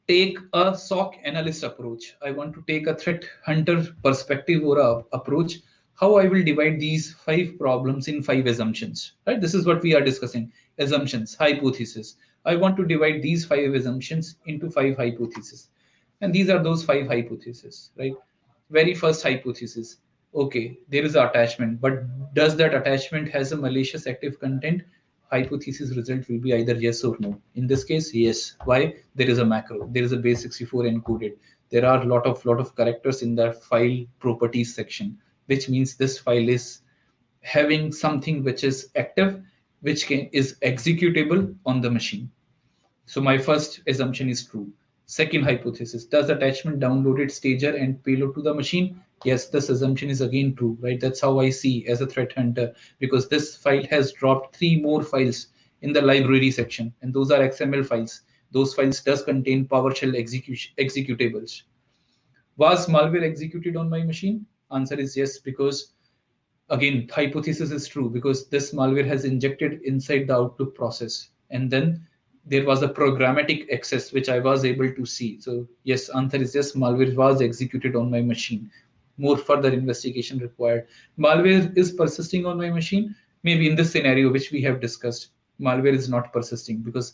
take a SOC analyst approach, I want to take a threat hunter perspective or a approach, how I will divide these five problems in five assumptions, right? This is what we are discussing, assumptions, hypothesis. I want to divide these five assumptions into five hypotheses. And these are those five hypotheses, right? Very first hypothesis, okay, there is an attachment, but does that attachment has a malicious active content? Hypothesis result will be either yes or no. In this case, yes. Why? There is a macro, there is a base64 encoded, there are lot of characters in the file properties section, which means this file is having something which is active, which is executable on the machine. So my first assumption is true. Second hypothesis, does attachment downloaded stager and payload to the machine? Yes, this assumption is again true, right? That's how I see as a threat hunter, because this file has dropped 3 more files in the library section, and those are XML files. Those files does contain PowerShell executables. Was malware executed on my machine? Answer is yes, because again, hypothesis is true, because this malware has injected inside the Outlook process, and then there was a programmatic access which I was able to see. So yes, answer is yes, malware was executed on my machine. More further investigation required. Malware is persisting on my machine. Maybe in this scenario which we have discussed, malware is not persisting because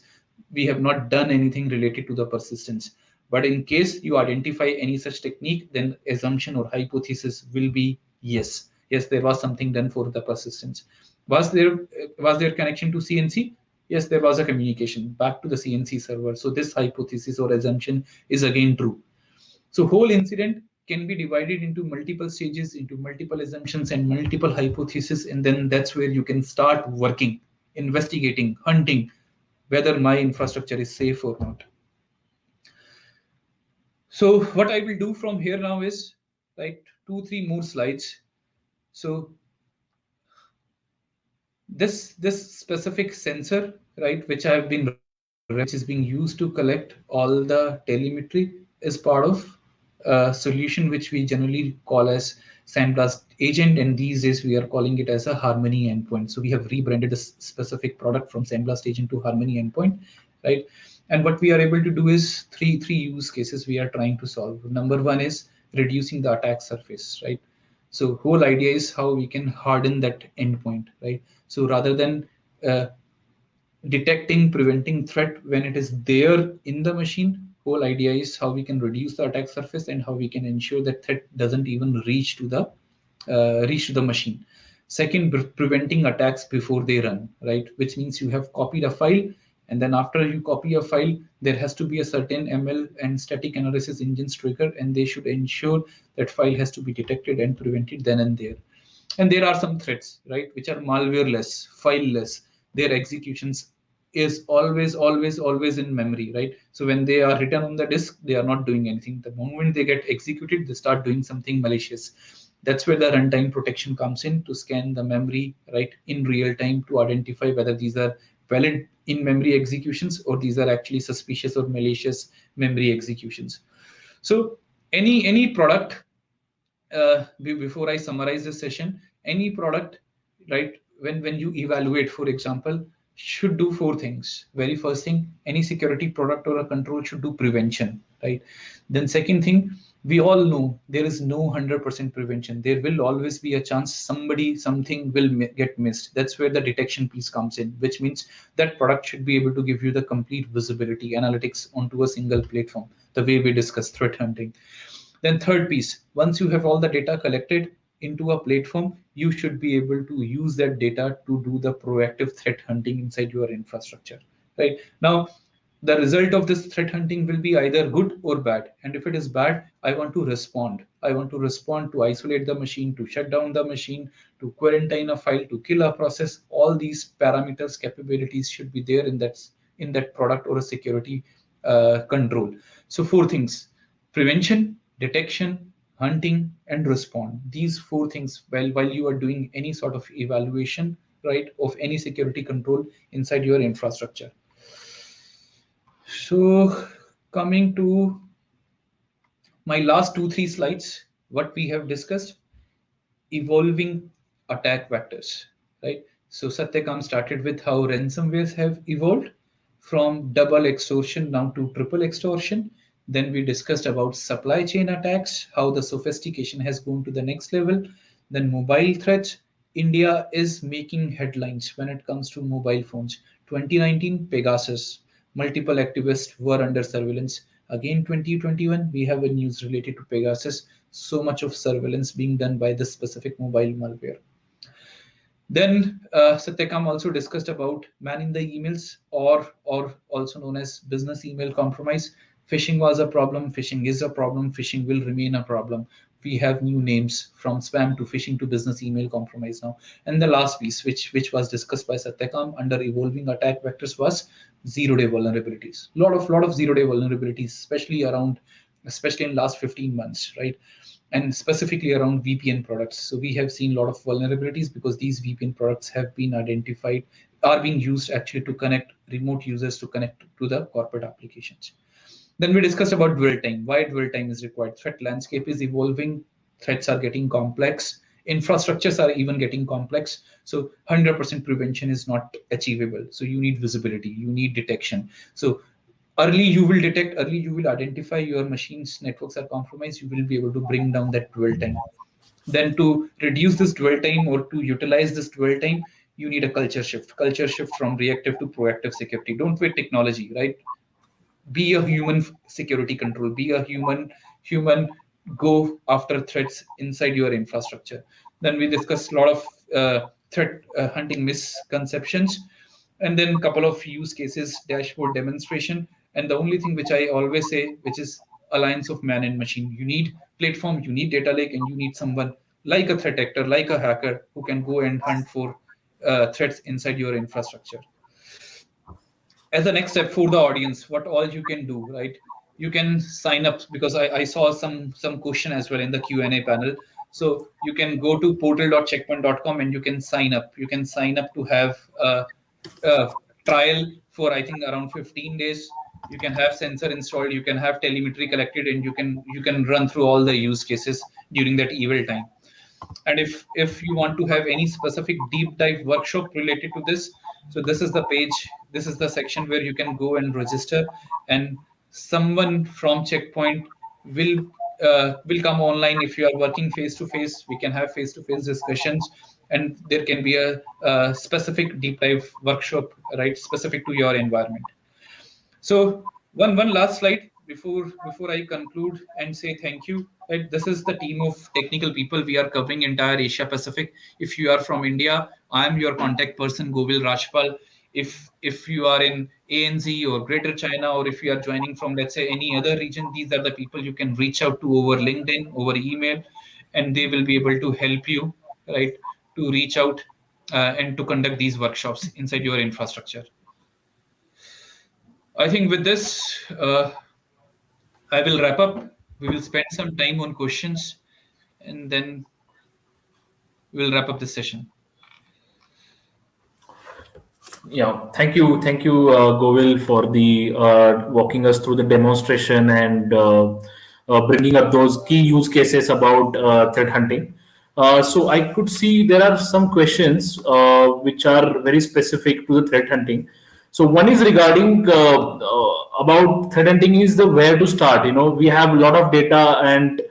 we have not done anything related to the persistence. But in case you identify any such technique, then assumption or hypothesis will be yes. Yes, there was something done for the persistence. Was there connection to CNC? Yes, there was a communication back to the CNC server. So this hypothesis or assumption is again true. So whole incident can be divided into multiple stages, into multiple assumptions and multiple hypotheses, and then that's where you can start working, investigating, hunting whether my infrastructure is safe or not. So what I will do from here now is, right, 2-3 more slides. So this specific sensor, right, which I have been which is being used to collect all the telemetry, is part of a solution which we generally call as Sandblast Agent, and these days we are calling it as a Harmony Endpoint. So we have rebranded a specific product from Sandblast Agent to Harmony Endpoint, right? And what we are able to do is three use cases we are trying to solve. Number one is reducing the attack surface, right? So whole idea is how we can harden that endpoint, right? So rather than detecting, preventing threat when it is there in the machine, whole idea is how we can reduce the attack surface and how we can ensure that threat doesn't even reach to the machine. Second, preventing attacks before they run, right? Which means you have copied a file, and then after you copy a file, there has to be a certain ML and static analysis engines trigger, and they should ensure that file has to be detected and prevented then and there. And there are some threats, right, which are malware-less, file-less. Their executions is always in memory, right? So when they are written on the disk, they are not doing anything. The moment they get executed, they start doing something malicious. That's where the runtime protection comes in, to scan the memory, right, in real time, to identify whether these are valid in-memory executions, or these are actually suspicious or malicious memory executions. So any product, before I summarize this session, any product, right, when you evaluate, for example, should do four things. Very first thing, any security product or a control should do prevention, right? Then second thing, we all know there is no 100% prevention. There will always be a chance something will get missed. That's where the detection piece comes in, which means that product should be able to give you the complete visibility analytics onto a single platform, the way we discussed threat hunting. Then third piece, once you have all the data collected into a platform, you should be able to use that data to do the proactive threat hunting inside your infrastructure. Right now, the result of this threat hunting will be either good or bad. And if it is bad, I want to respond. I want to respond to isolate the machine, to shut down the machine, to quarantine a file, to kill a process. All these parameters, capabilities should be there in that product or a security control. So four things: prevention, detection, hunting, and respond. These four things, while you are doing any sort of evaluation, right, of any security control inside your infrastructure. So coming to my last 2-3 slides, what we have discussed, evolving attack vectors, right? So Satyakam started with how ransomwares have evolved from double extortion now to triple extortion. Then we discussed about supply chain attacks, how the sophistication has gone to the next level. Then mobile threats. India is making headlines when it comes to mobile phones. 2019 Pegasus, multiple activists were under surveillance. Again, 2021, we have a news related to Pegasus. So much of surveillance being done by this specific mobile malware. Then Satyakam also discussed about man in the emails, or also known as business email compromise. Phishing was a problem. Phishing is a problem. Phishing will remain a problem. We have new names from spam to phishing to business email compromise now. And the last piece, which was discussed by Satyakam under evolving attack vectors, was zero-day vulnerabilities. Lot of zero-day vulnerabilities, especially in last 15 months, right? And specifically around VPN products. So we have seen a lot of vulnerabilities because these VPN products have been identified, are being used actually to connect remote users to connect to the corporate applications. Then we discussed about dwell time, why dwell time is required. Threat landscape is evolving, threats are getting complex, infrastructures are even getting complex. So 100% prevention is not achievable. So you need visibility, you need detection. So early you will detect, early you will identify your machine's networks are compromised, you will be able to bring down that dwell time. Then to reduce this dwell time or to utilize this dwell time, you need a culture shift from reactive to proactive security. Don't wait technology, right? Be a human security control, be a human go after threats inside your infrastructure. Then we discussed a lot of threat hunting misconceptions, and then a couple of use cases, dashboard demonstration. And the only thing which I always say, which is alliance of man and machine. You need platform, you need data lake, and you need someone like a threat actor, like a hacker, who can go and hunt for threats inside your infrastructure. As a next step for the audience, what all you can do, right? You can sign up, because I saw some question as well in the Q&A panel. So you can go to portal.checkpoint.com and you can sign up. You can sign up to have a trial for, I think, around 15 days. You can have sensor installed, you can have telemetry collected, and you can run through all the use cases during that eval time. And if you want to have any specific deep dive workshop related to this, so this is the page, this is the section where you can go and register, and someone from Checkpoint will come online. If you are working face to face, we can have face to face discussions, and there can be a specific deep dive workshop, right, specific to your environment. So one last slide before I conclude and say thank you. Right, this is the team of technical people. We are covering entire Asia Pacific. If you are from India, I am your contact person, Govil Rajpal. If you are in ANZ or Greater China, or if you are joining from, let's say, any other region, these are the people you can reach out to over LinkedIn, over email, and they will be able to help you, right, to reach out and to conduct these workshops inside your infrastructure. I think with this, I will wrap up. We will spend some time on questions, and then we'll wrap up this session. Yeah, thank you, Govil, for the walking us through the demonstration and bringing up those key use cases about threat hunting. So I could see there are some questions which are very specific to the threat hunting. So one is regarding about threat hunting is the where to start. You know, we have a lot of data and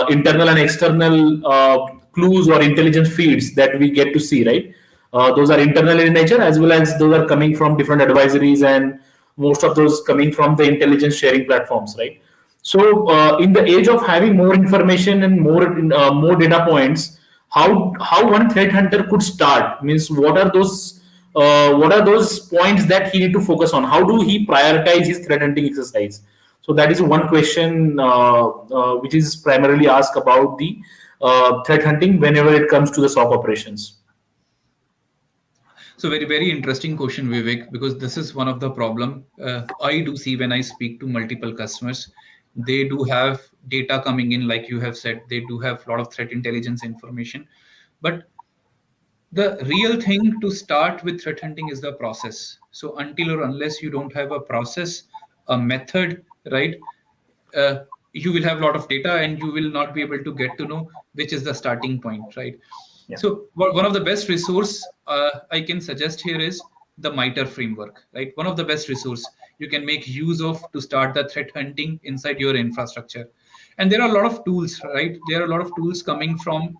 internal and external clues or intelligence feeds that we get to see, right? Those are internal in nature as well as those are coming from different advisories and most of those coming from the intelligence sharing platforms, right? So in the age of having more information and more data points, how one threat hunter could start means what are those points that he need to focus on? How do he prioritize his threat hunting exercise? So that is one question which is primarily asked about the threat hunting whenever it comes to the SOC operations. So very interesting question, Vivek, because this is one of the problem I do see when I speak to multiple customers. They do have data coming in, like you have said, they do have a lot of threat intelligence information, but the real thing to start with threat hunting is the process. So until or unless you don't have a process, a method, right, uh, you will have a lot of data and you will not be able to get to know which is the starting point, right? Yeah. So one of the best resource I can suggest here is the MITRE framework, right? One of the best resource you can make use of to start the threat hunting inside your infrastructure. And there are a lot of tools, right? There are a lot of tools coming from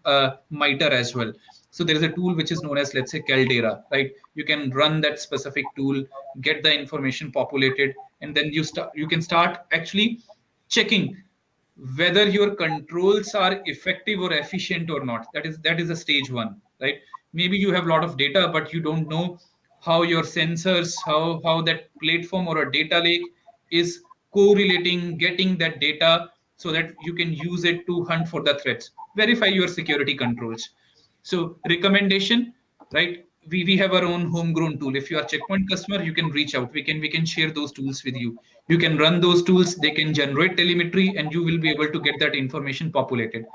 MITRE as well. So there is a tool which is known as, let's say, Caldera, right? You can run that specific tool, get the information populated, and then you can start actually checking whether your controls are effective or efficient or not. That is a stage one, right? Maybe you have a lot of data, but you don't know how your sensors, how that platform or a data lake is correlating, getting that data so that you can use it to hunt for the threats. Verify your security controls. So recommendation, right? We have our own homegrown tool. If you are checkpoint customer, you can reach out. We can share those tools with you. You can run those tools. They can generate telemetry, and you will be able to get that information populated.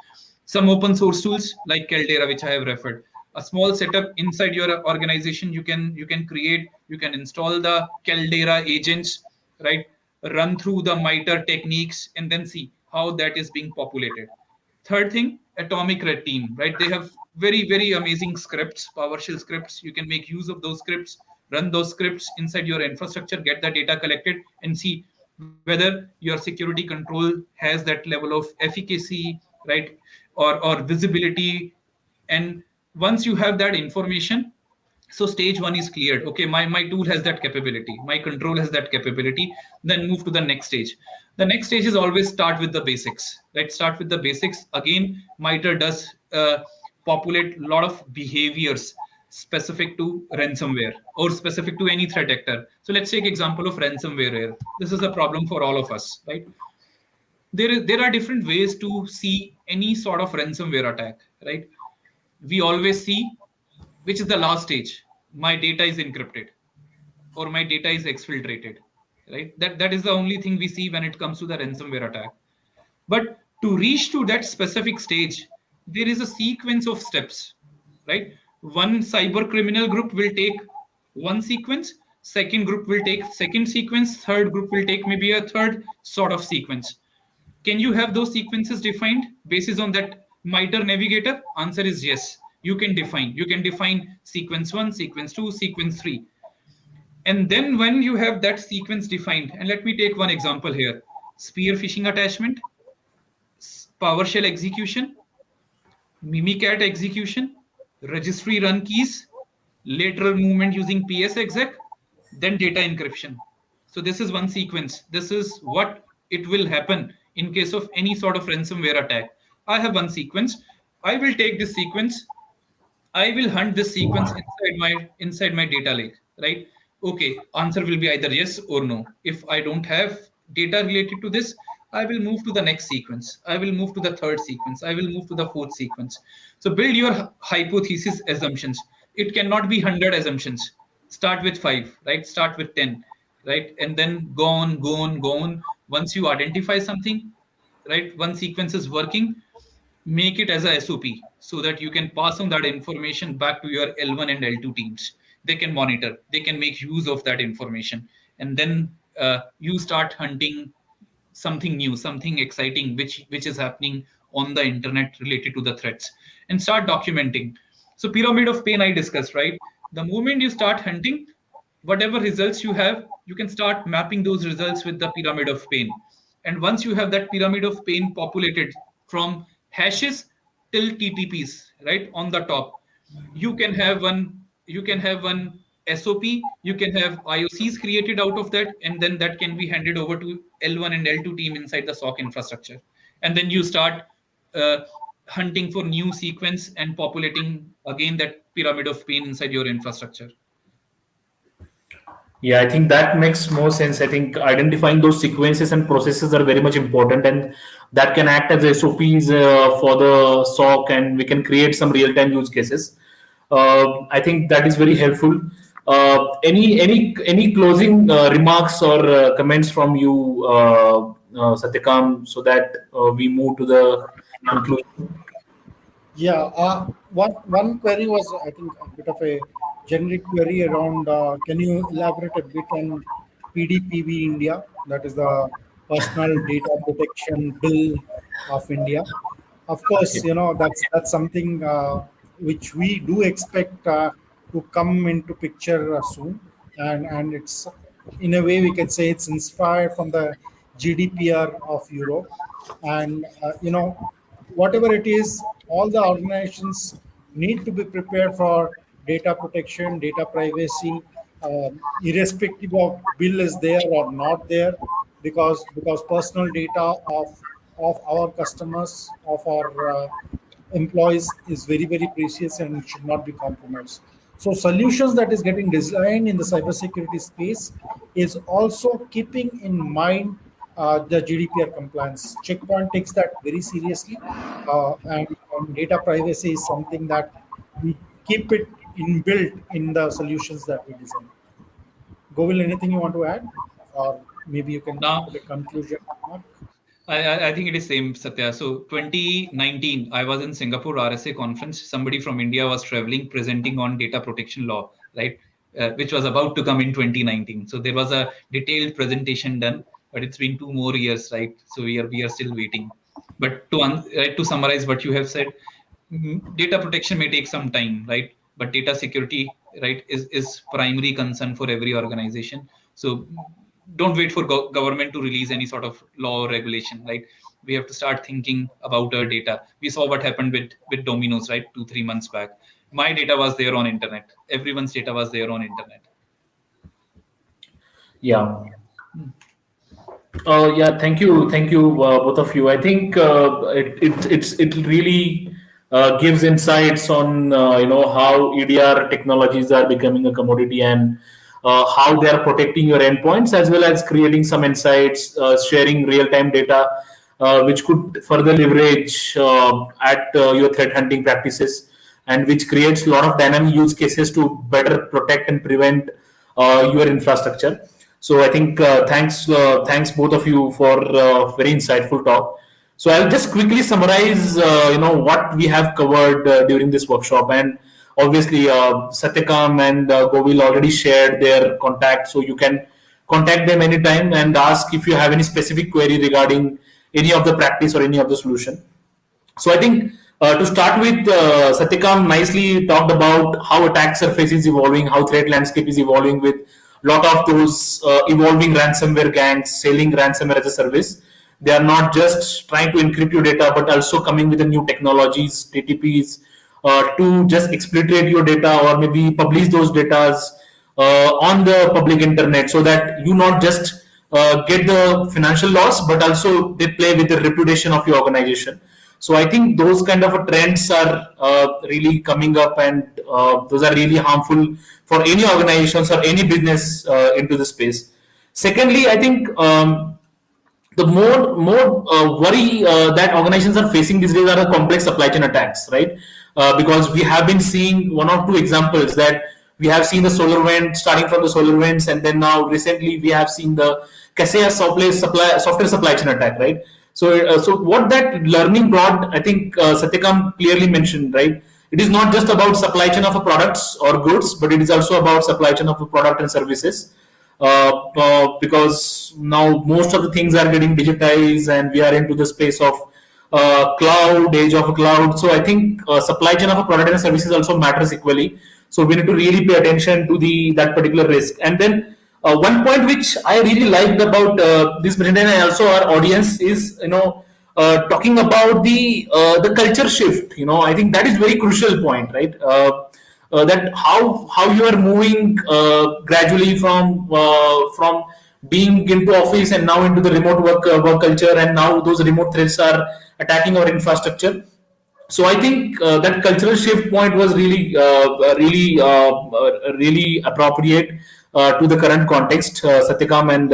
Some open source tools like Caldera, which I have referred. A small setup inside your organization, you can create. You can install the Caldera agents, right? Run through the MITRE techniques, and then see how that is being populated. Third thing, Atomic Red Team, right? They have very amazing scripts, PowerShell scripts. You can make use of those scripts, run those scripts inside your infrastructure, get the data collected, and see whether your security control has that level of efficacy, right, or visibility. And once you have that information, so stage one is cleared. Okay, my tool has that capability, my control has that capability. Then move to the next stage. The next stage is always start with the basics, right? Start with the basics. Again, MITRE does populate a lot of behaviors specific to ransomware or specific to any threat actor. So let's take example of ransomware here. This is a problem for all of us, right? There are different ways to see any sort of ransomware attack, right? We always see which is the last stage. My data is encrypted or my data is exfiltrated, right? That is the only thing we see when it comes to the ransomware attack. But to reach to that specific stage, there is a sequence of steps, right? One cyber criminal group will take one sequence, second group will take second sequence, third group will take maybe a third sort of sequence. Can you have those sequences defined basis on that MITRE navigator? Answer is yes. You can define. You can define sequence 1, sequence 2, sequence 3. And then when you have that sequence defined, and let me take one example here. Spear phishing attachment, PowerShell execution, Mimicat execution, registry run keys, lateral movement using PS exec, then data encryption. So this is one sequence. This is what it will happen in case of any sort of ransomware attack. I have one sequence. I will take this sequence. I will hunt this sequence inside my data lake, right? Okay, answer will be either yes or no. If I don't have data related to this, I will move to the next sequence. I will move to the third sequence. I will move to the fourth sequence. So build your hypothesis assumptions. It cannot be 100 assumptions. Start with 5, right? Start with 10, right? And then go on, go on, go on. Once you identify something, right? One sequence is working, make it as a SOP so that you can pass on that information back to your L1 and L2 teams. they can monitor, they can make use of that information. And then you start hunting something new, something exciting, which is happening on the internet related to the threats, and start documenting. So pyramid of pain I discussed, right? The moment you start hunting, whatever results you have, you can start mapping those results with the pyramid of pain. And once you have that pyramid of pain populated from hashes till TTPs, right, on the top, you can have one SOP, you can have IOCs created out of that, and then that can be handed over to L1 and L2 team inside the SOC infrastructure. And then you start uh, hunting for new sequence and populating again that pyramid of pain inside your infrastructure. Yeah, I think that makes more sense. I think identifying those sequences and processes are very much important, and that can act as SOPs for the SOC, and we can create some real-time use cases. I think that is very helpful. Any closing remarks or comments from you, Satyakam, so that we move to the conclusion? Yeah, one query was, I think, a bit of a generic query around. Can you elaborate a bit on PDPB India? That is the Personal Data Protection Bill of India. Of course, that's something which we do expect to come into picture soon, and it's, in a way, we can say it's inspired from the GDPR of Europe, and whatever it is, all the organizations need to be prepared for data protection, data privacy, irrespective of bill is there or not there, because personal data of our customers, of our employees is very, very precious and should not be compromised. So solutions that is getting designed in the cybersecurity space is also keeping in mind the GDPR compliance. Checkpoint takes that very seriously, and data privacy is something that we keep it inbuilt in the solutions that we design. Govil, anything you want to add, or maybe you can Now, put a conclusion mark? I think it is same, Satya. So 2019, I was in Singapore RSA conference. Somebody from India was traveling, presenting on data protection law, right, which was about to come in 2019. So there was a detailed presentation done, but it's been 2 more years, right? So we are still waiting. But to summarize what you have said, data protection may take some time, right? But data security, right, is primary concern for every organization. So don't wait for government to release any sort of law or regulation, right? We have to start thinking about our data. We saw what happened with Domino's, right, 2-3 months back. My data was there on internet. Everyone's data was there on internet. Yeah. Yeah, thank you, both of you. I think it really gives insights on how EDR technologies are becoming a commodity, and how they are protecting your endpoints, as well as creating some insights, sharing real time data, which could further leverage at your threat hunting practices, and which creates a lot of dynamic use cases to better protect and prevent your infrastructure. So I think thanks both of you for very insightful talk. So I'll just quickly summarize, what we have covered during this workshop, and obviously Satyakam and Govil already shared their contact, so you can contact them anytime and ask if you have any specific query regarding any of the practice or any of the solution. So I think to start with, Satyakam nicely talked about how attack surface is evolving, how threat landscape is evolving with a lot of those evolving ransomware gangs selling ransomware as a service. They are not just trying to encrypt your data, but also coming with the new technologies, TTPs, to just exploit your data or maybe publish those data on the public internet, so that you not just get the financial loss, but also they play with the reputation of your organization. So I think those kind of trends are really coming up, and those are really harmful for any organizations or any business into the space. Secondly, I think the more worry that organizations are facing these days are the complex supply chain attacks, right? Because we have been seeing one or two examples that we have seen the SolarWinds, starting from the SolarWinds, and then now recently we have seen the Kaseya software supply chain attack, right? So what that learning brought, I think Satyakam clearly mentioned, right? it is not just about supply chain of a products or goods, but it is also about supply chain of a product and services. Because now most of the things are getting digitized, and we are into the space of cloud, age of cloud. So I think supply chain of a product and services also matters equally. So we need to really pay attention to the that particular risk. And then one point which I really liked about this presentation and also our audience is, talking about the culture shift. I think that is very crucial point, right? That how you are moving gradually from being into office and now into the remote work culture, and now those remote threats are attacking our infrastructure. So I think that cultural shift point was really appropriate to the current context, Satyakam, and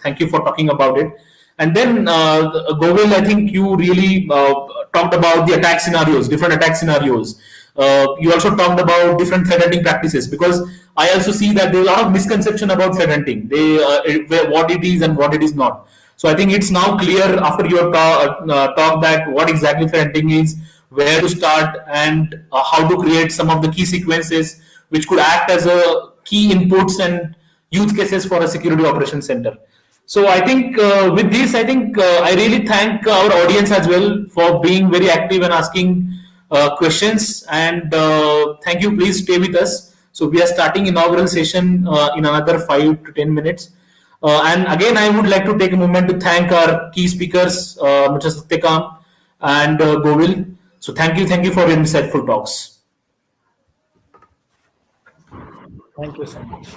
thank you for talking about it. And then Govil, I think you really talked about the attack scenarios, different attack scenarios. You also talked about different threat hunting practices, because I also see that there's a lot of misconception about threat hunting. What it is and what it is not. So I think it's now clear after your talk that what exactly threat hunting is, where to start, and how to create some of the key sequences which could act as a key inputs and use cases for a security operations center. So I think with this, I think I really thank our audience as well for being very active and asking questions. And thank you. Please stay with us. So we are starting inaugural session in another 5 to 10 minutes. And again, I would like to take a moment to thank our key speakers, Mr. Satyakam and Govil. So thank you for your insightful talks. Thank you so much.